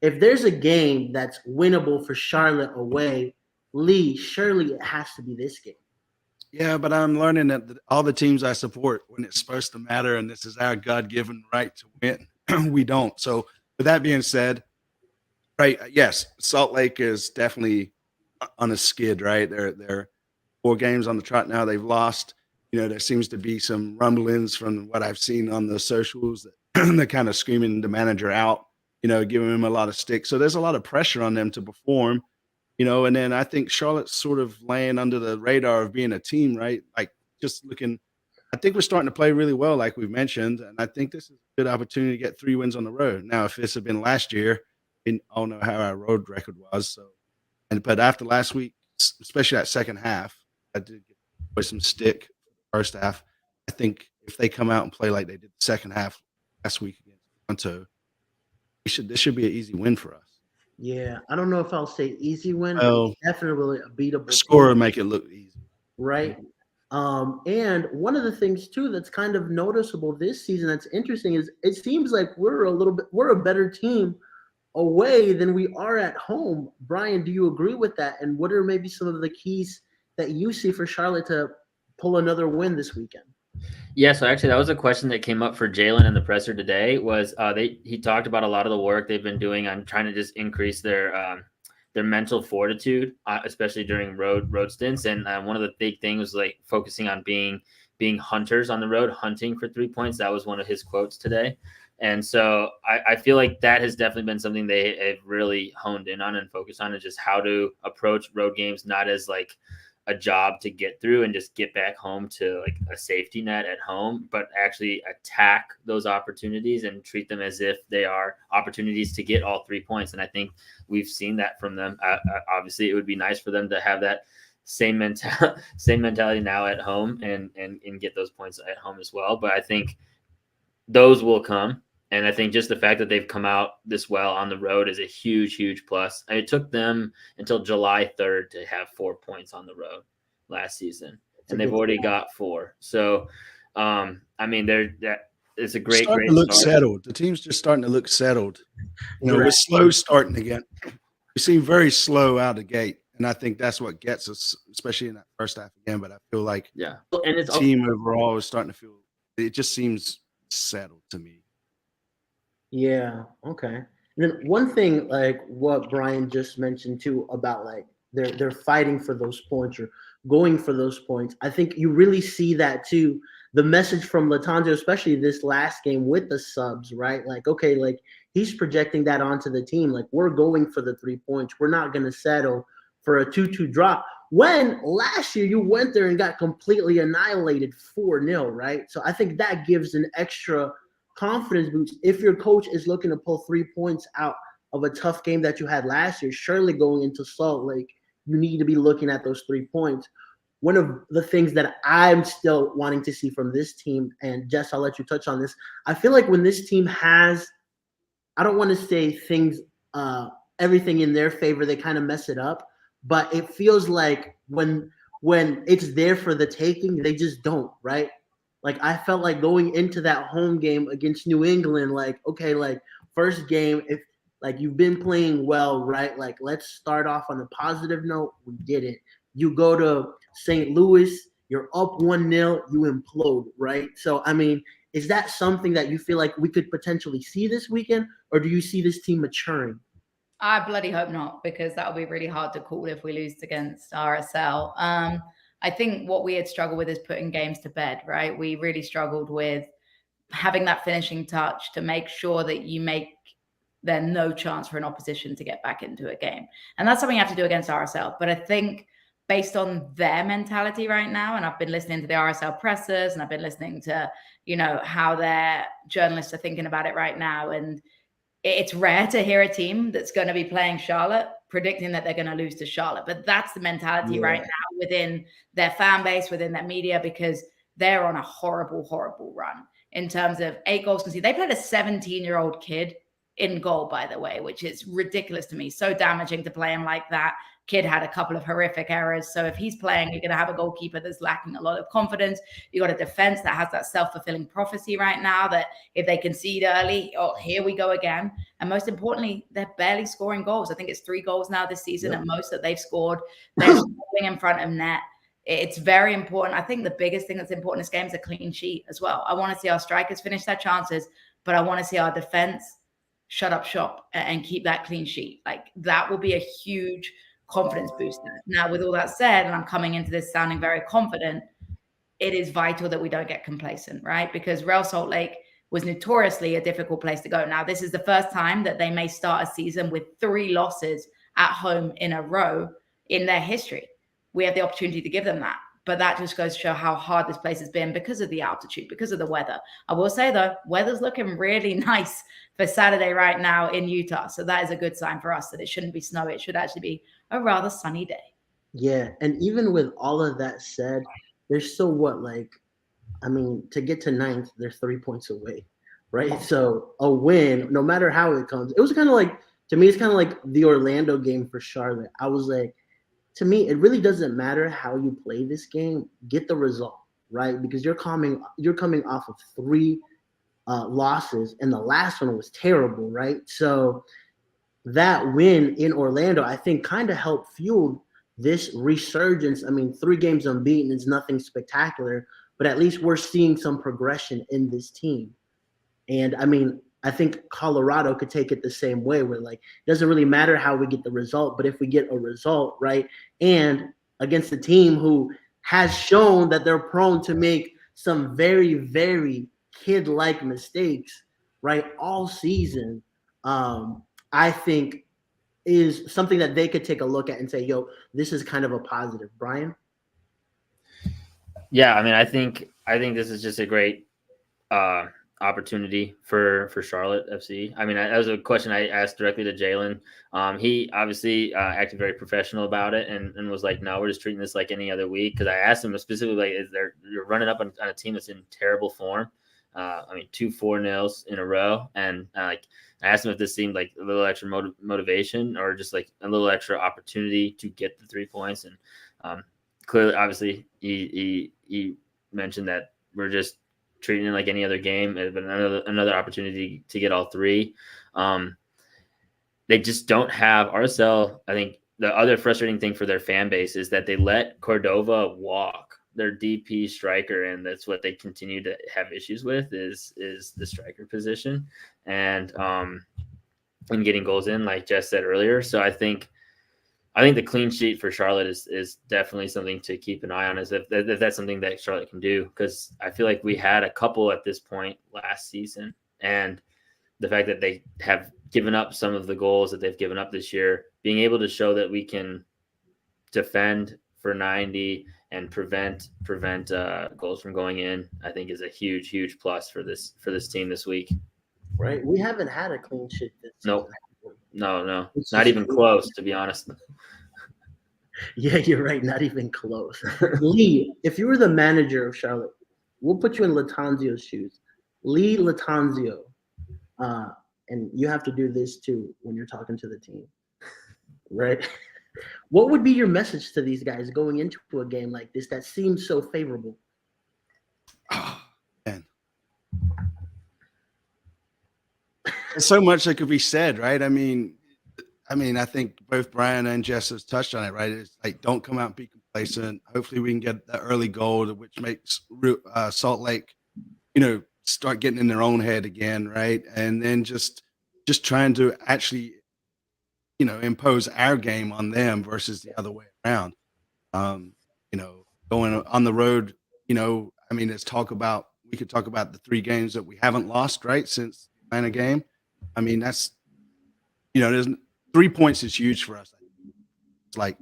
if there's a game that's winnable for Charlotte away, Lee, surely it has to be this game. Yeah, but I'm learning that all the teams I support, when it's supposed to matter and this is our God-given right to win, we don't. So with that being said, right, yes, Salt Lake is definitely on a skid, right? They're 4 games on the trot now. They've lost. You know, there seems to be some rumblings from what I've seen on the socials that they're kind of screaming the manager out, you know, giving him a lot of stick. So there's a lot of pressure on them to perform, you know, and then I think Charlotte's sort of laying under the radar of being a team, right? Like just looking, I think we're starting to play really well, like we've mentioned. And I think this is a good opportunity to get 3 wins on the road. Now, if this had been last year, I don't know how our road record was. So, but after last week, especially that second half, I did get some stick first half. I think if they come out and play like they did the second half last week against Toronto, this should be an easy win for us. Yeah, I don't know if I'll say easy win, but definitely a beatable score would make it look easy. Right. And one of the things too that's kind of noticeable this season that's interesting is it seems like we're a better team away than we are at home. Brian, do you agree with that? And what are maybe some of the keys that you see for Charlotte to pull another win this weekend? Yeah, so actually that was a question that came up for Jalen in the presser today. Was he talked about a lot of the work they've been doing on trying to just increase their mental fortitude, especially during road stints. And one of the big things was like focusing on being hunters on the road, hunting for 3 points. That was one of his quotes today. And so I feel like that has definitely been something they have really honed in on and focused on, is just how to approach road games, not as like a job to get through and just get back home to like a safety net at home, but actually attack those opportunities and treat them as if they are opportunities to get all 3 points. And I think we've seen that from them. Obviously, it would be nice for them to have that same mentality now at home and get those points at home as well. But I think those will come. And I think just the fact that they've come out this well on the road is a huge, huge plus. And it took them until July 3rd to have 4 points on the road last season, and they've already got 4. So, I mean, it's a great, Starting great to look start. settled. The team's just starting to look settled. You know, we're slow starting again. We seem very slow out of the gate, and I think that's what gets us, especially in that first half again. But I feel like And it's the team overall is starting to feel. It just seems settled to me. Yeah. Okay. And then one thing, like what Brian just mentioned too, about like they're fighting for those points or going for those points. I think you really see that too. The message from Latanjo, especially this last game with the subs, right? Like, okay, like he's projecting that onto the team. Like, we're going for the 3 points. We're not going to settle for a 2-2 drop. When last year you went there and got completely annihilated 4-0, right? So I think that gives an extra confidence boost. If your coach is looking to pull 3 points out of a tough game that you had last year, surely going into Salt Lake, you need to be looking at those 3 points. One of the things that I'm still wanting to see from this team, and Jess, I'll let you touch on this. I feel like when this team has, I don't want to say things, everything in their favor, they kind of mess it up, but it feels like when it's there for the taking, they just don't, right? Like, I felt like going into that home game against New England, like, okay, like, first game, if, like, you've been playing well, right? Like, let's start off on a positive note. We did it. You go to St. Louis, you're up 1-0, you implode, right? So, I mean, is that something that you feel like we could potentially see this weekend, or do you see this team maturing? I bloody hope not, because that would be really hard to call if we lose against RSL. I think what we had struggled with is putting games to bed, right? We really struggled with having that finishing touch to make sure that you make there no chance for an opposition to get back into a game. And that's something you have to do against RSL. But I think based on their mentality right now, and I've been listening to the RSL pressers, and I've been listening to, you know, how their journalists are thinking about it right now. And it's rare to hear a team that's going to be playing Charlotte predicting that they're going to lose to Charlotte. But that's the mentality right now within their fan base, within their media, because they're on a horrible, horrible run in terms of 8 goals conceded. They played a 17-year-old kid in goal, by the way, which is ridiculous to me. So damaging to play him like that. Kid had a couple of horrific errors. So if he's playing, you're going to have a goalkeeper that's lacking a lot of confidence. You got a defense that has that self-fulfilling prophecy right now that if they concede early, oh, here we go again. And most importantly, they're barely scoring goals. I think it's 3 goals now this season at most that they've scored. They're scoring in front of net. It's very important. I think the biggest thing that's important in this game is a clean sheet as well. I want to see our strikers finish their chances, but I want to see our defense shut up shop and keep that clean sheet. Like, that will be a huge confidence booster. Now, with all that said, and I'm coming into this sounding very confident, it is vital that we don't get complacent, right? Because Real Salt Lake was notoriously a difficult place to go. Now, this is the first time that they may start a season with 3 losses at home in a row in their history. We have the opportunity to give them that. But that just goes to show how hard this place has been because of the altitude, because of the weather. I will say, though, weather's looking really nice for Saturday right now in Utah. So that is a good sign for us that it shouldn't be snowy. It should actually be a rather sunny day. Yeah. And even with all of that said, there's still to get to 9th, they're 3 points away, right? So a win, no matter how it comes, it was kind of like, to me, it's kind of like the Orlando game for Charlotte. I was like, to me, it really doesn't matter how you play this game. Get the result, right? Because you're coming off of 3 losses, and the last one was terrible, right? So that win in Orlando, I think, kind of helped fuel this resurgence. I mean, 3 games unbeaten is nothing spectacular, but at least we're seeing some progression in this team. And I mean, I think Colorado could take it the same way, where like it doesn't really matter how we get the result, but if we get a result, right, and against a team who has shown that they're prone to make some very, very kid-like mistakes, right, all season, I think is something that they could take a look at and say, yo, this is kind of a positive. Brian? Yeah, I mean, I think this is just a great opportunity for Charlotte FC. I mean, that was a question I asked directly to Jalen. He obviously acted very professional about it and was like, "No, we're just treating this like any other week." Because I asked him specifically, like, you're running up on a team that's in terrible form? I mean, 2 4-0s in a row, and like I asked him if this seemed like a little extra motivation or just like a little extra opportunity to get the 3 points. And clearly, obviously, he mentioned that we're just treating it like any other game, but another opportunity to get all 3. They just don't have RSL. I think the other frustrating thing for their fan base is that they let Cordova walk, their DP striker, and that's what they continue to have issues with is the striker position and getting goals in, like Jess said earlier. So I think the clean sheet for Charlotte is definitely something to keep an eye on, as if that's something that Charlotte can do, because I feel like we had a couple at this point last season, and the fact that they have given up some of the goals that they've given up this year, being able to show that we can defend for 90 and prevent goals from going in, I think is a huge plus for this team this week. Right, we haven't had a clean sheet this Nope. season. No, not even close, to be honest. Yeah, you're right. Not even close. Lee, if you were the manager of Charlotte, we'll put you in Latanzio's shoes. Lee Latanzio, and you have to do this too when you're talking to the team, right? What would be your message to these guys going into a game like this that seems so favorable? Oh, man. There's so much that could be said, right? I mean, I think both Brian and Jess has touched on it, right? It's like, don't come out and be complacent. Hopefully we can get the early goal, which makes Salt Lake, start getting in their own head again, right? And then just trying to actually, impose our game on them versus the other way around. Going on the road, we could talk about the 3 games that we haven't lost, right, since the Atlanta game. I mean, that's, there's 3 points is huge for us. It's like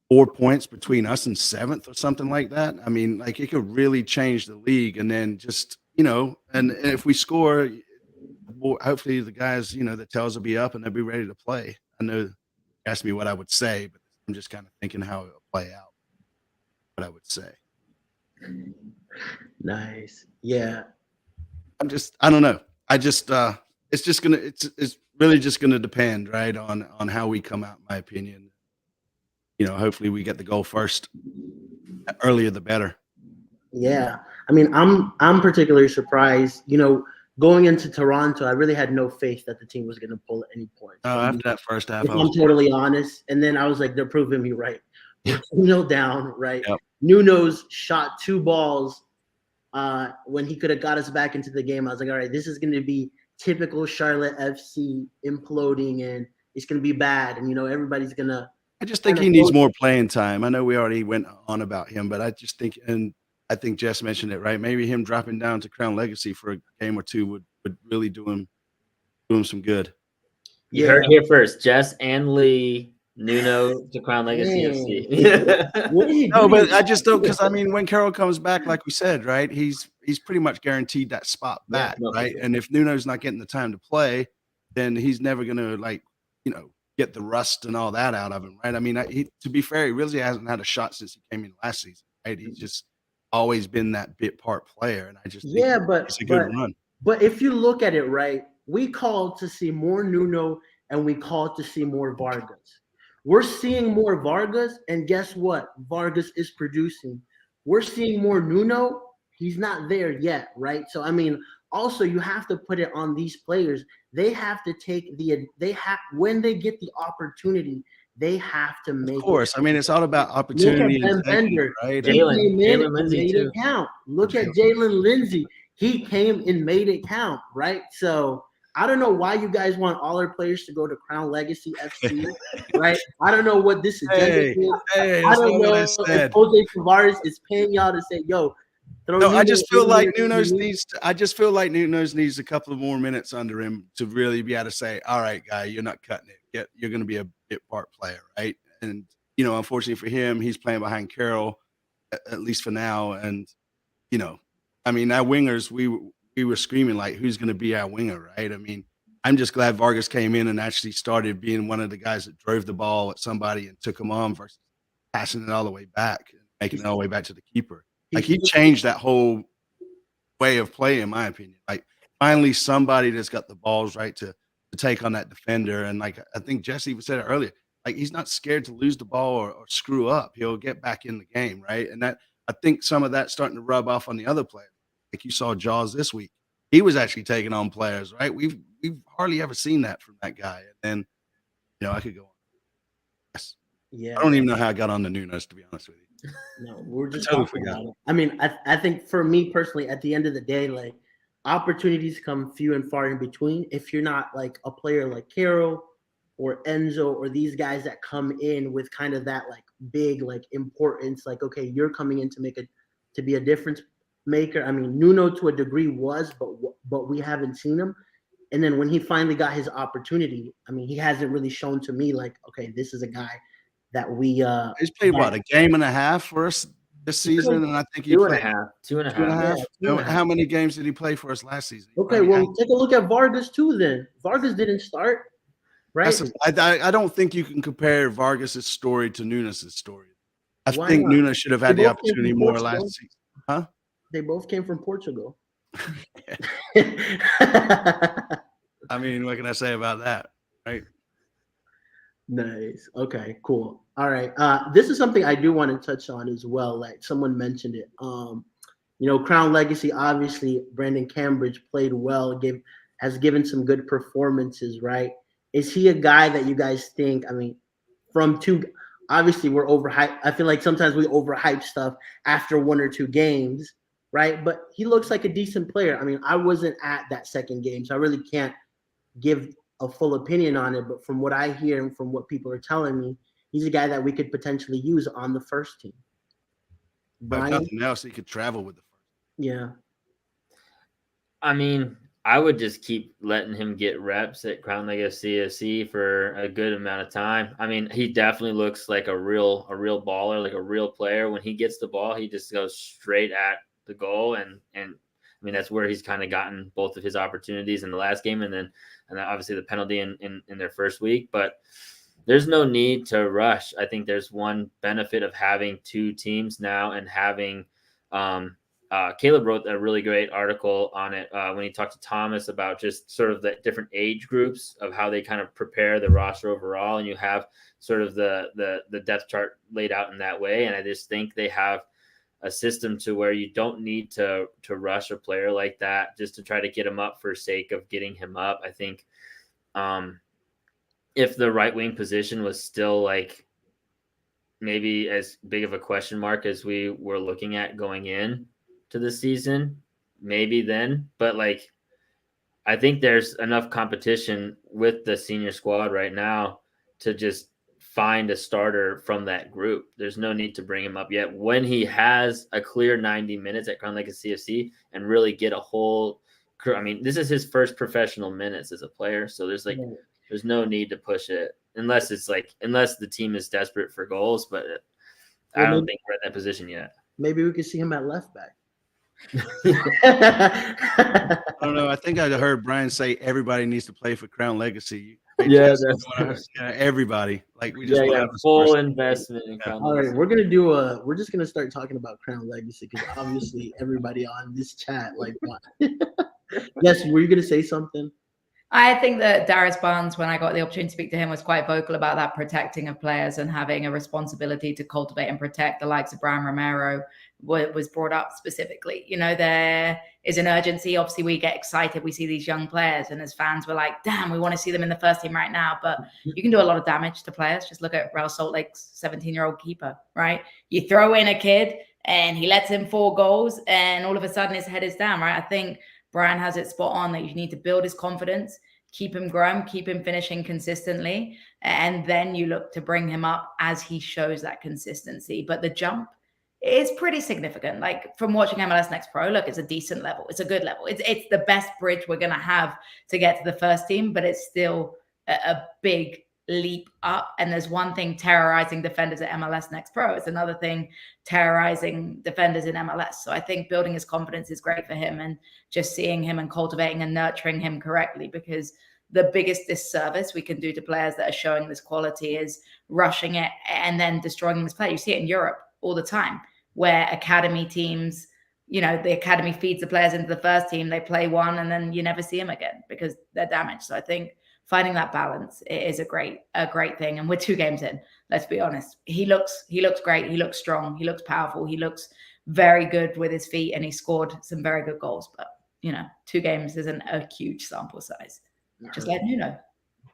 4 points between us and 7th or something like that. I mean, like, it could really change the league. And then just, and if we score, hopefully the guys, the tails will be up and they'll be ready to play. I know you asked me what I would say, but I'm just kind of thinking how it will play out, what I would say. Nice. Yeah. I don't know. It's really just gonna depend, right, on how we come out, in my opinion. Hopefully we get the goal first. Earlier the better. Yeah. I mean, I'm particularly surprised. Going into Toronto, I really had no faith that the team was gonna pull at any point. After that first half, I'm totally honest. And then I was like, they're proving me right. We're 2-0 down, right? Yep. Nuno's shot 2 balls when he could have got us back into the game. I was like, all right, this is going to be typical Charlotte FC imploding, and it's going to be bad. And, everybody's going to – I just think he needs more playing time. I know we already went on about him, but I just think – and I think Jess mentioned it, right? Maybe him dropping down to Crown Legacy for a game or 2 would really do him some good. You heard it here first. Jess and Lee – Nuno to Crown Legacy FC. No, but I just don't, because when Carroll comes back, like we said, right, he's pretty much guaranteed that spot back, right? And if Nuno's not getting the time to play, then he's never going to get the rust and all that out of him, right? I mean, to be fair, he really hasn't had a shot since he came in last season, right? He's just always been that bit part player, and I just think it's a good run. But if you look at it, right, we called to see more Nuno and we called to see more Vargas. We're seeing more Vargas, and guess what? Vargas is producing. We're seeing more Nuno. He's not there yet, right? So, also you have to put it on these players. They have to take when they get the opportunity, they have to make it. Of course. It's all about opportunity. Look at Ben Bender. Right? Jalen Lindsay made it count. Look at Jalen Lindsay. He came and made it count, right? So, I don't know why you guys want all our players to go to Crown Legacy FC, right? I don't know what this agenda is. I don't know if Jose Tavares is paying y'all to say, yo, No, I just feel like Nuno's Nuno's needs a couple of more minutes under him to really be able to say, all right, guy, you're not cutting it. You're going to be a bit part player, right? And, unfortunately for him, he's playing behind Carroll, at least for now. And, our wingers, we were screaming like, who's going to be our winger, right? I'm just glad Vargas came in and actually started being one of the guys that drove the ball at somebody and took him on versus passing it all the way back and making it all the way back to the keeper. Like, he changed that whole way of play, in my opinion. Like, finally somebody that's got the balls right to take on that defender. And like, I think Jesse said it earlier, like, he's not scared to lose the ball or screw up. He'll get back in the game, right? And that, I think some of that's starting to rub off on the other players. Like, you saw Jaws this week. He was actually taking on players, right? We've hardly ever seen that from that guy. And then, I could go on. Yes. Yeah. I don't even know how I got on the Nunes, to be honest with you. No, we're just totally talking forgot. about it. I think for me personally, at the end of the day, like, opportunities come few and far in between. If you're not like a player like Carroll or Enzo or these guys that come in with kind of that like big like importance, like, okay, you're coming in to be a difference maker. Nuno to a degree was, but we haven't seen him. And then when he finally got his opportunity, he hasn't really shown to me like, okay, this is a guy that we he's played a game and a half for us this season, and I think he played 2.5. Yeah, How many games did he play for us last season? Okay, well, take a look at Vargas too. Then Vargas didn't start, right? I don't think you can compare Vargas' story to Nunes' story. I Why think not? Nunes should have had They the both came opportunity from more Portugal. last season. Huh? They both came from Portugal. What can I say about that? Right? Nice. Okay, cool. All right. This is something I do want to touch on as well. Like someone mentioned it. Crown Legacy, obviously, Brandon Cambridge played well, has given some good performances, right? Is he a guy that you guys think, obviously we're overhyped. I feel like sometimes we overhype stuff after one or two games, right? But he looks like a decent player. I wasn't at that second game, so I really can't give a full opinion on it. But from what I hear and from what people are telling me, he's a guy that we could potentially use on the first team. But if nothing else, he could travel with the first. Yeah. I would just keep letting him get reps at Crown Legacy CFC for a good amount of time. He definitely looks like a real baller, like a real player. When he gets the ball, he just goes straight at the goal, and that's where he's kind of gotten both of his opportunities in the last game, and then obviously the penalty in their first week. But there's no need to rush. I think there's one benefit of having two teams now and having Caleb wrote a really great article on it when he talked to Thomas about just sort of the different age groups of how they kind of prepare the roster overall. And you have sort of the depth chart laid out in that way. And I just think they have a system to where you don't need to rush a player like that just to try to get him up for sake of getting him up. I think if the right wing position was still like maybe as big of a question mark as we were looking at going in to the season, maybe then. But I think there's enough competition with the senior squad right now to just find a starter from that group. There's no need to bring him up yet. When he has a clear 90 minutes at Crown Legacy CFC and really get a whole this is his first professional minutes as a player. So there's no need to push it unless the team is desperate for goals. But I don't think we're in that position yet. Maybe we could see him at left back. I don't know. I think I heard Brian say everybody needs to play for Crown Legacy. Yeah, everybody. We just have full investment in Crown All Legacy. right, we're just gonna start talking about Crown Legacy because obviously everybody on this chat Yes, were you gonna say something? I think that Darius Barnes, when I got the opportunity to speak to him, was quite vocal about that protecting of players and having a responsibility to cultivate and protect the likes of Brian Romero was brought up specifically. There is an urgency. Obviously, we get excited. We see these young players, and as fans, we're like, damn, we want to see them in the first team right now. But you can do a lot of damage to players. Just look at Real Salt Lake's 17-year-old keeper, right? You throw in a kid, and he lets in 4 goals, and all of a sudden his head is down, right? I think Brian has it spot on that you need to build his confidence, keep him growing, keep him finishing consistently, and then you look to bring him up as he shows that consistency. But the jump it's pretty significant. Like from watching MLS Next Pro, look, it's a decent level. It's a good level. It's the best bridge we're going to have to get to the first team, but it's still a big leap up. And there's one thing terrorizing defenders at MLS Next Pro. It's another thing terrorizing defenders in MLS. So I think building his confidence is great for him, and just seeing him and cultivating and nurturing him correctly, because the biggest disservice we can do to players that are showing this quality is rushing it and then destroying this player. You see it in Europe all the time, where academy teams, the academy feeds the players into the first team, they play one, and then you never see them again because they're damaged. So I think finding that balance is a great thing. And we're 2 games in, let's be honest. He looks great. He looks strong. He looks powerful. He looks very good with his feet, and he scored some very good goals. But, 2 games isn't a huge sample size. Just letting you know.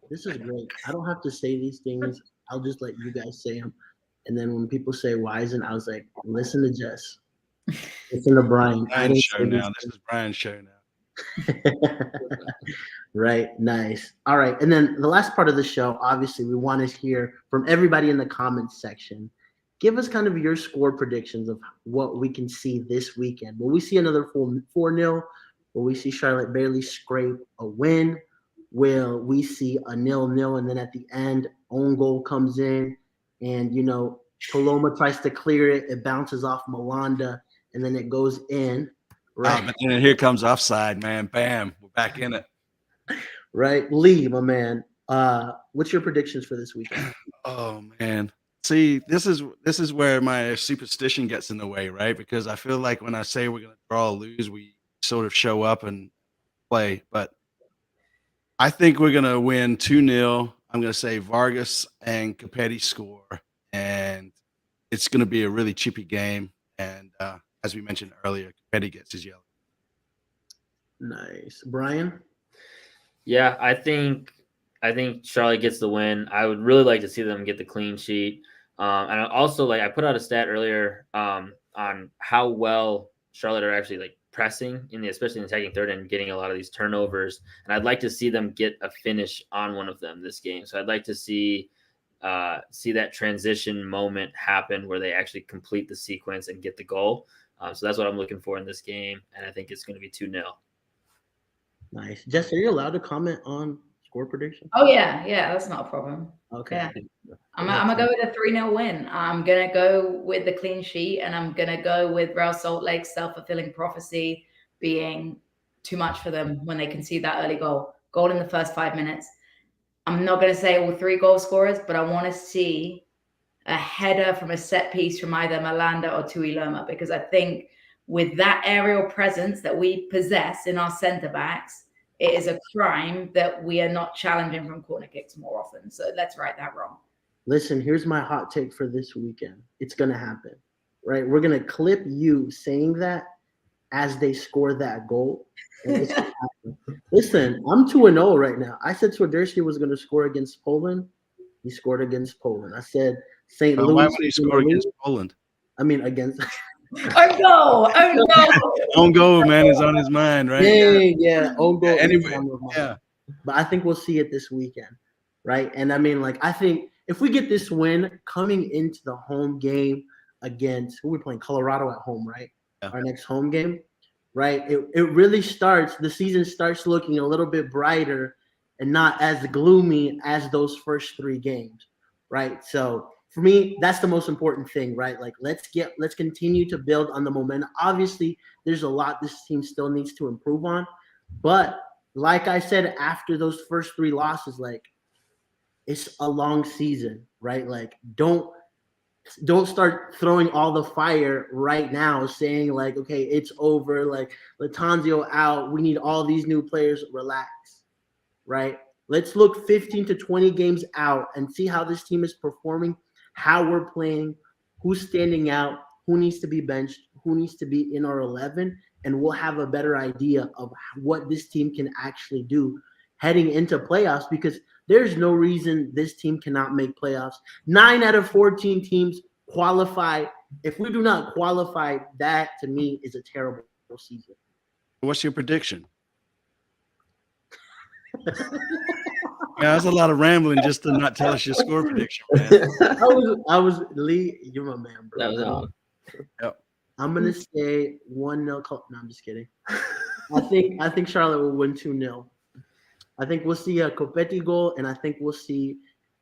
This is great. I don't have to say these things. I'll just let you guys say them. And then when people say Wisen, I was like, listen to Jess. Listen to Brian. Brian's show now. This is Brian's show now. Right. Nice. All right. And then the last part of the show, obviously, we want to hear from everybody in the comments section. Give us kind of your score predictions of what we can see this weekend. Will we see another 4-0? Will we see Charlotte barely scrape a win? Will we see a 0-0, and then at the end, own goal comes in, and Paloma tries to clear it. It bounces off Malanda, and then it goes in. Right. But then here comes offside, man. Bam. We're back in it. Right. Lee, my man. What's your predictions for this weekend? Oh, man. See, this is where my superstition gets in the way, right? Because I feel like when I say we're going to draw or lose, we sort of show up and play. But I think we're going to win 2-0. I'm going to say Vargas and Capetti score, and it's going to be a really chippy game. And as we mentioned earlier, Capetti gets his yellow. Nice. Brian? Yeah, I think Charlotte gets the win. I would really like to see them get the clean sheet. And I also, I put out a stat earlier on how well Charlotte are actually pressing especially in the attacking third and getting a lot of these turnovers. And I'd like to see them get a finish on one of them this game. So I'd like to see that transition moment happen where they actually complete the sequence and get the goal. So that's what I'm looking for in this game. And I think it's going to be 2-0. Nice. Jess, are you allowed to comment on score prediction? Oh, yeah. Yeah, that's not a problem. Okay. Yeah. I'm going to go with a 3-0 win. I'm going to go with the clean sheet, and I'm going to go with Real Salt Lake's self-fulfilling prophecy being too much for them when they concede that early goal. Goal in the first 5 minutes. I'm not going to say all 3 goal scorers, but I want to see a header from a set piece from either Malanda or Tui Loma, because I think with that aerial presence that we possess in our center backs, it is a crime that we are not challenging from corner kicks more often. So let's right that wrong. Listen, here's my hot take for this weekend. It's going to happen, right? We're going to clip you saying that as they score that goal. And it's gonna happen. Listen, I'm 2-0 right now. I said Swiderski was going to score against Poland. He scored against Poland. I said St. Louis. Why would he score against Poland? I mean, against – Oh, no. Oh, no. Own goal, man, is on his mind, right? Yeah. Own goal. Anyway, yeah. But I think we'll see it this weekend, right? And I mean, I think if we get this win coming into the home game against – who are we playing? Colorado at home, right? Yeah. Our next home game, right? It really starts – the season starts looking a little bit brighter and not as gloomy as those first 3 games, right? So – for me, that's the most important thing, right? Let's continue to build on the momentum. Obviously, there's a lot this team still needs to improve on. But like I said, after those first 3 losses, it's a long season, right? Don't start throwing all the fire right now saying okay, it's over. Latanzio out. We need all these new players. Relax, right? Let's look 15 to 20 games out and see how this team is performing, how we're playing, who's standing out, who needs to be benched, who needs to be in our 11, and we'll have a better idea of what this team can actually do heading into playoffs, because there's no reason this team cannot make playoffs. 9 out of 14 teams qualify. If we do not qualify, that to me is a terrible season. What's your prediction? Yeah, that's a lot of rambling just to not tell us your score prediction, man. I was Lee, you're my man, bro. Yep. I'm gonna say 1-0. No, I'm just kidding. I think Charlotte will win 2-0. I think we'll see a Copetti goal, and I think we'll see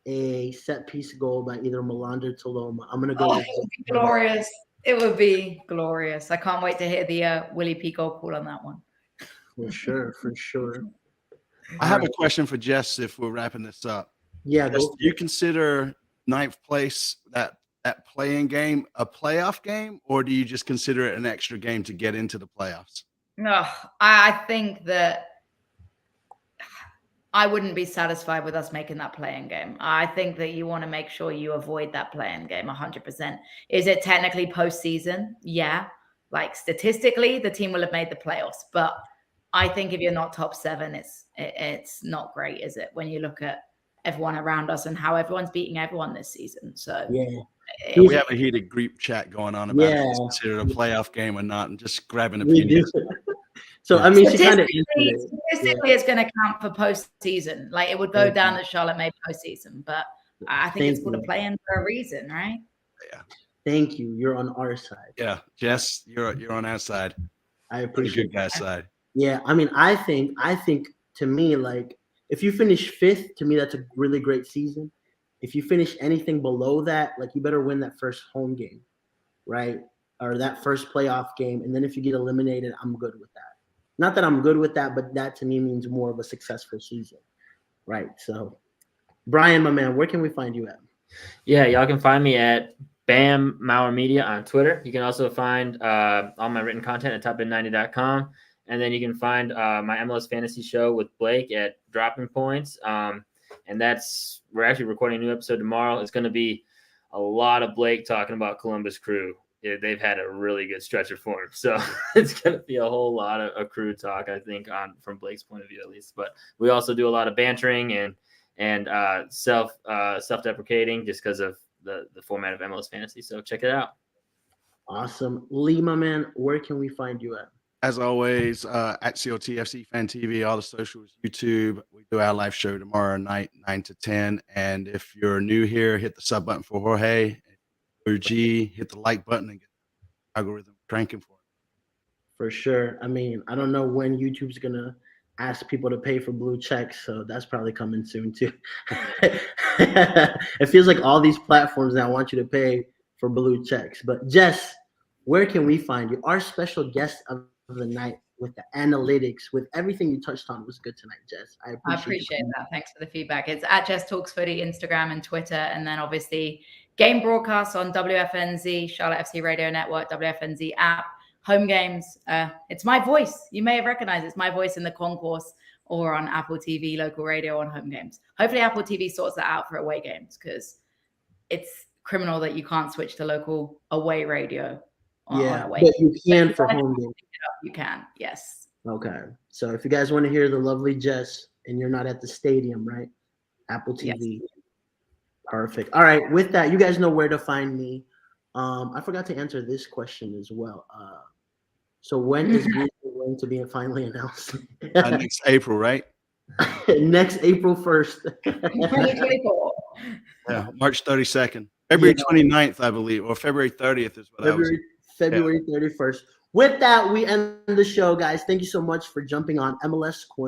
a set piece goal by either Milan or Toloma. I'm gonna go. Oh, it would be glorious. It would be glorious. I can't wait to hear the Willie P goal call on that one. For sure, for sure. I have a question for Jess if we're wrapping this up. Yeah, Jess, do you consider ninth place that playing game a playoff game, or do you just consider it an extra game to get into the playoffs? No, I think that I wouldn't be satisfied with us making that playing game. I think that you want to make sure you avoid that playing game 100%. Is it technically postseason? Yeah. Like statistically, the team will have made the playoffs, but I think if you're not top 7, it's not great, is it? When you look at everyone around us and how everyone's beating everyone this season. So yeah. We have a heated group chat going on about if it's considered a playoff game or not, and just grabbing opinions. So I mean, statistically, it's going to count for postseason. Like it would go down that Charlotte made postseason, but I think it's called a play-in for a reason, right? Yeah. Thank you. You're on our side. Yeah, Jess, you're on our side. I appreciate the good guy's side. Yeah, I mean, I think to me, like if you finish 5th, to me that's a really great season. If you finish anything below that, like you better win that first home game, right? Or that first playoff game. And then if you get eliminated, I'm good with that. Not that I'm good with that, but that to me means more of a successful season, right? So, Brian, my man, where can we find you at? Yeah, y'all can find me at Bam Mauer Media on Twitter. You can also find all my written content at topin90.com. And then you can find my MLS Fantasy Show with Blake at Dropping Points. And we're actually recording a new episode tomorrow. It's going to be a lot of Blake talking about Columbus Crew. Yeah, they've had a really good stretch of form. So it's going to be a whole lot of Crew talk, I think, from Blake's point of view at least. But we also do a lot of bantering and self-deprecating just because of the format of MLS Fantasy. So check it out. Awesome. Lee, my man, where can we find you at? As always, at COTFC Fan TV, all the socials, YouTube. We do our live show tomorrow night, 9 to 10. And if you're new here, hit the sub button for Jorge. OG, hit the like button and get the algorithm cranking for it. For sure. I mean, I don't know when YouTube's going to ask people to pay for blue checks, so that's probably coming soon too. It feels like all these platforms now want you to pay for blue checks. But Jess, where can we find you? Our special guest of the night with the analytics, with everything you touched on was good tonight, Jess. I appreciate that. Thanks for the feedback. It's at Jess Talks Footy, Instagram and Twitter, and then obviously game broadcasts on WFNZ, Charlotte FC Radio Network, WFNZ app, home games. It's my voice. You may have recognized it's my voice in the concourse or on Apple TV, local radio on home games. Hopefully Apple TV sorts that out for away games because it's criminal that you can't switch to local away radio. But you can for home games. You can, yes. Okay. So if you guys want to hear the lovely Jess and you're not at the stadium, right? Apple TV. Yes. Perfect. All right. With that, you guys know where to find me. I forgot to answer this question as well. So when is Greece going to be finally announced? Next April, right? Next April 1st. 2024. Yeah, March 32nd. February 29th, I believe, or February 30th is what February 31st. With that, we end the show, guys. Thank you so much for jumping on MLS Corner.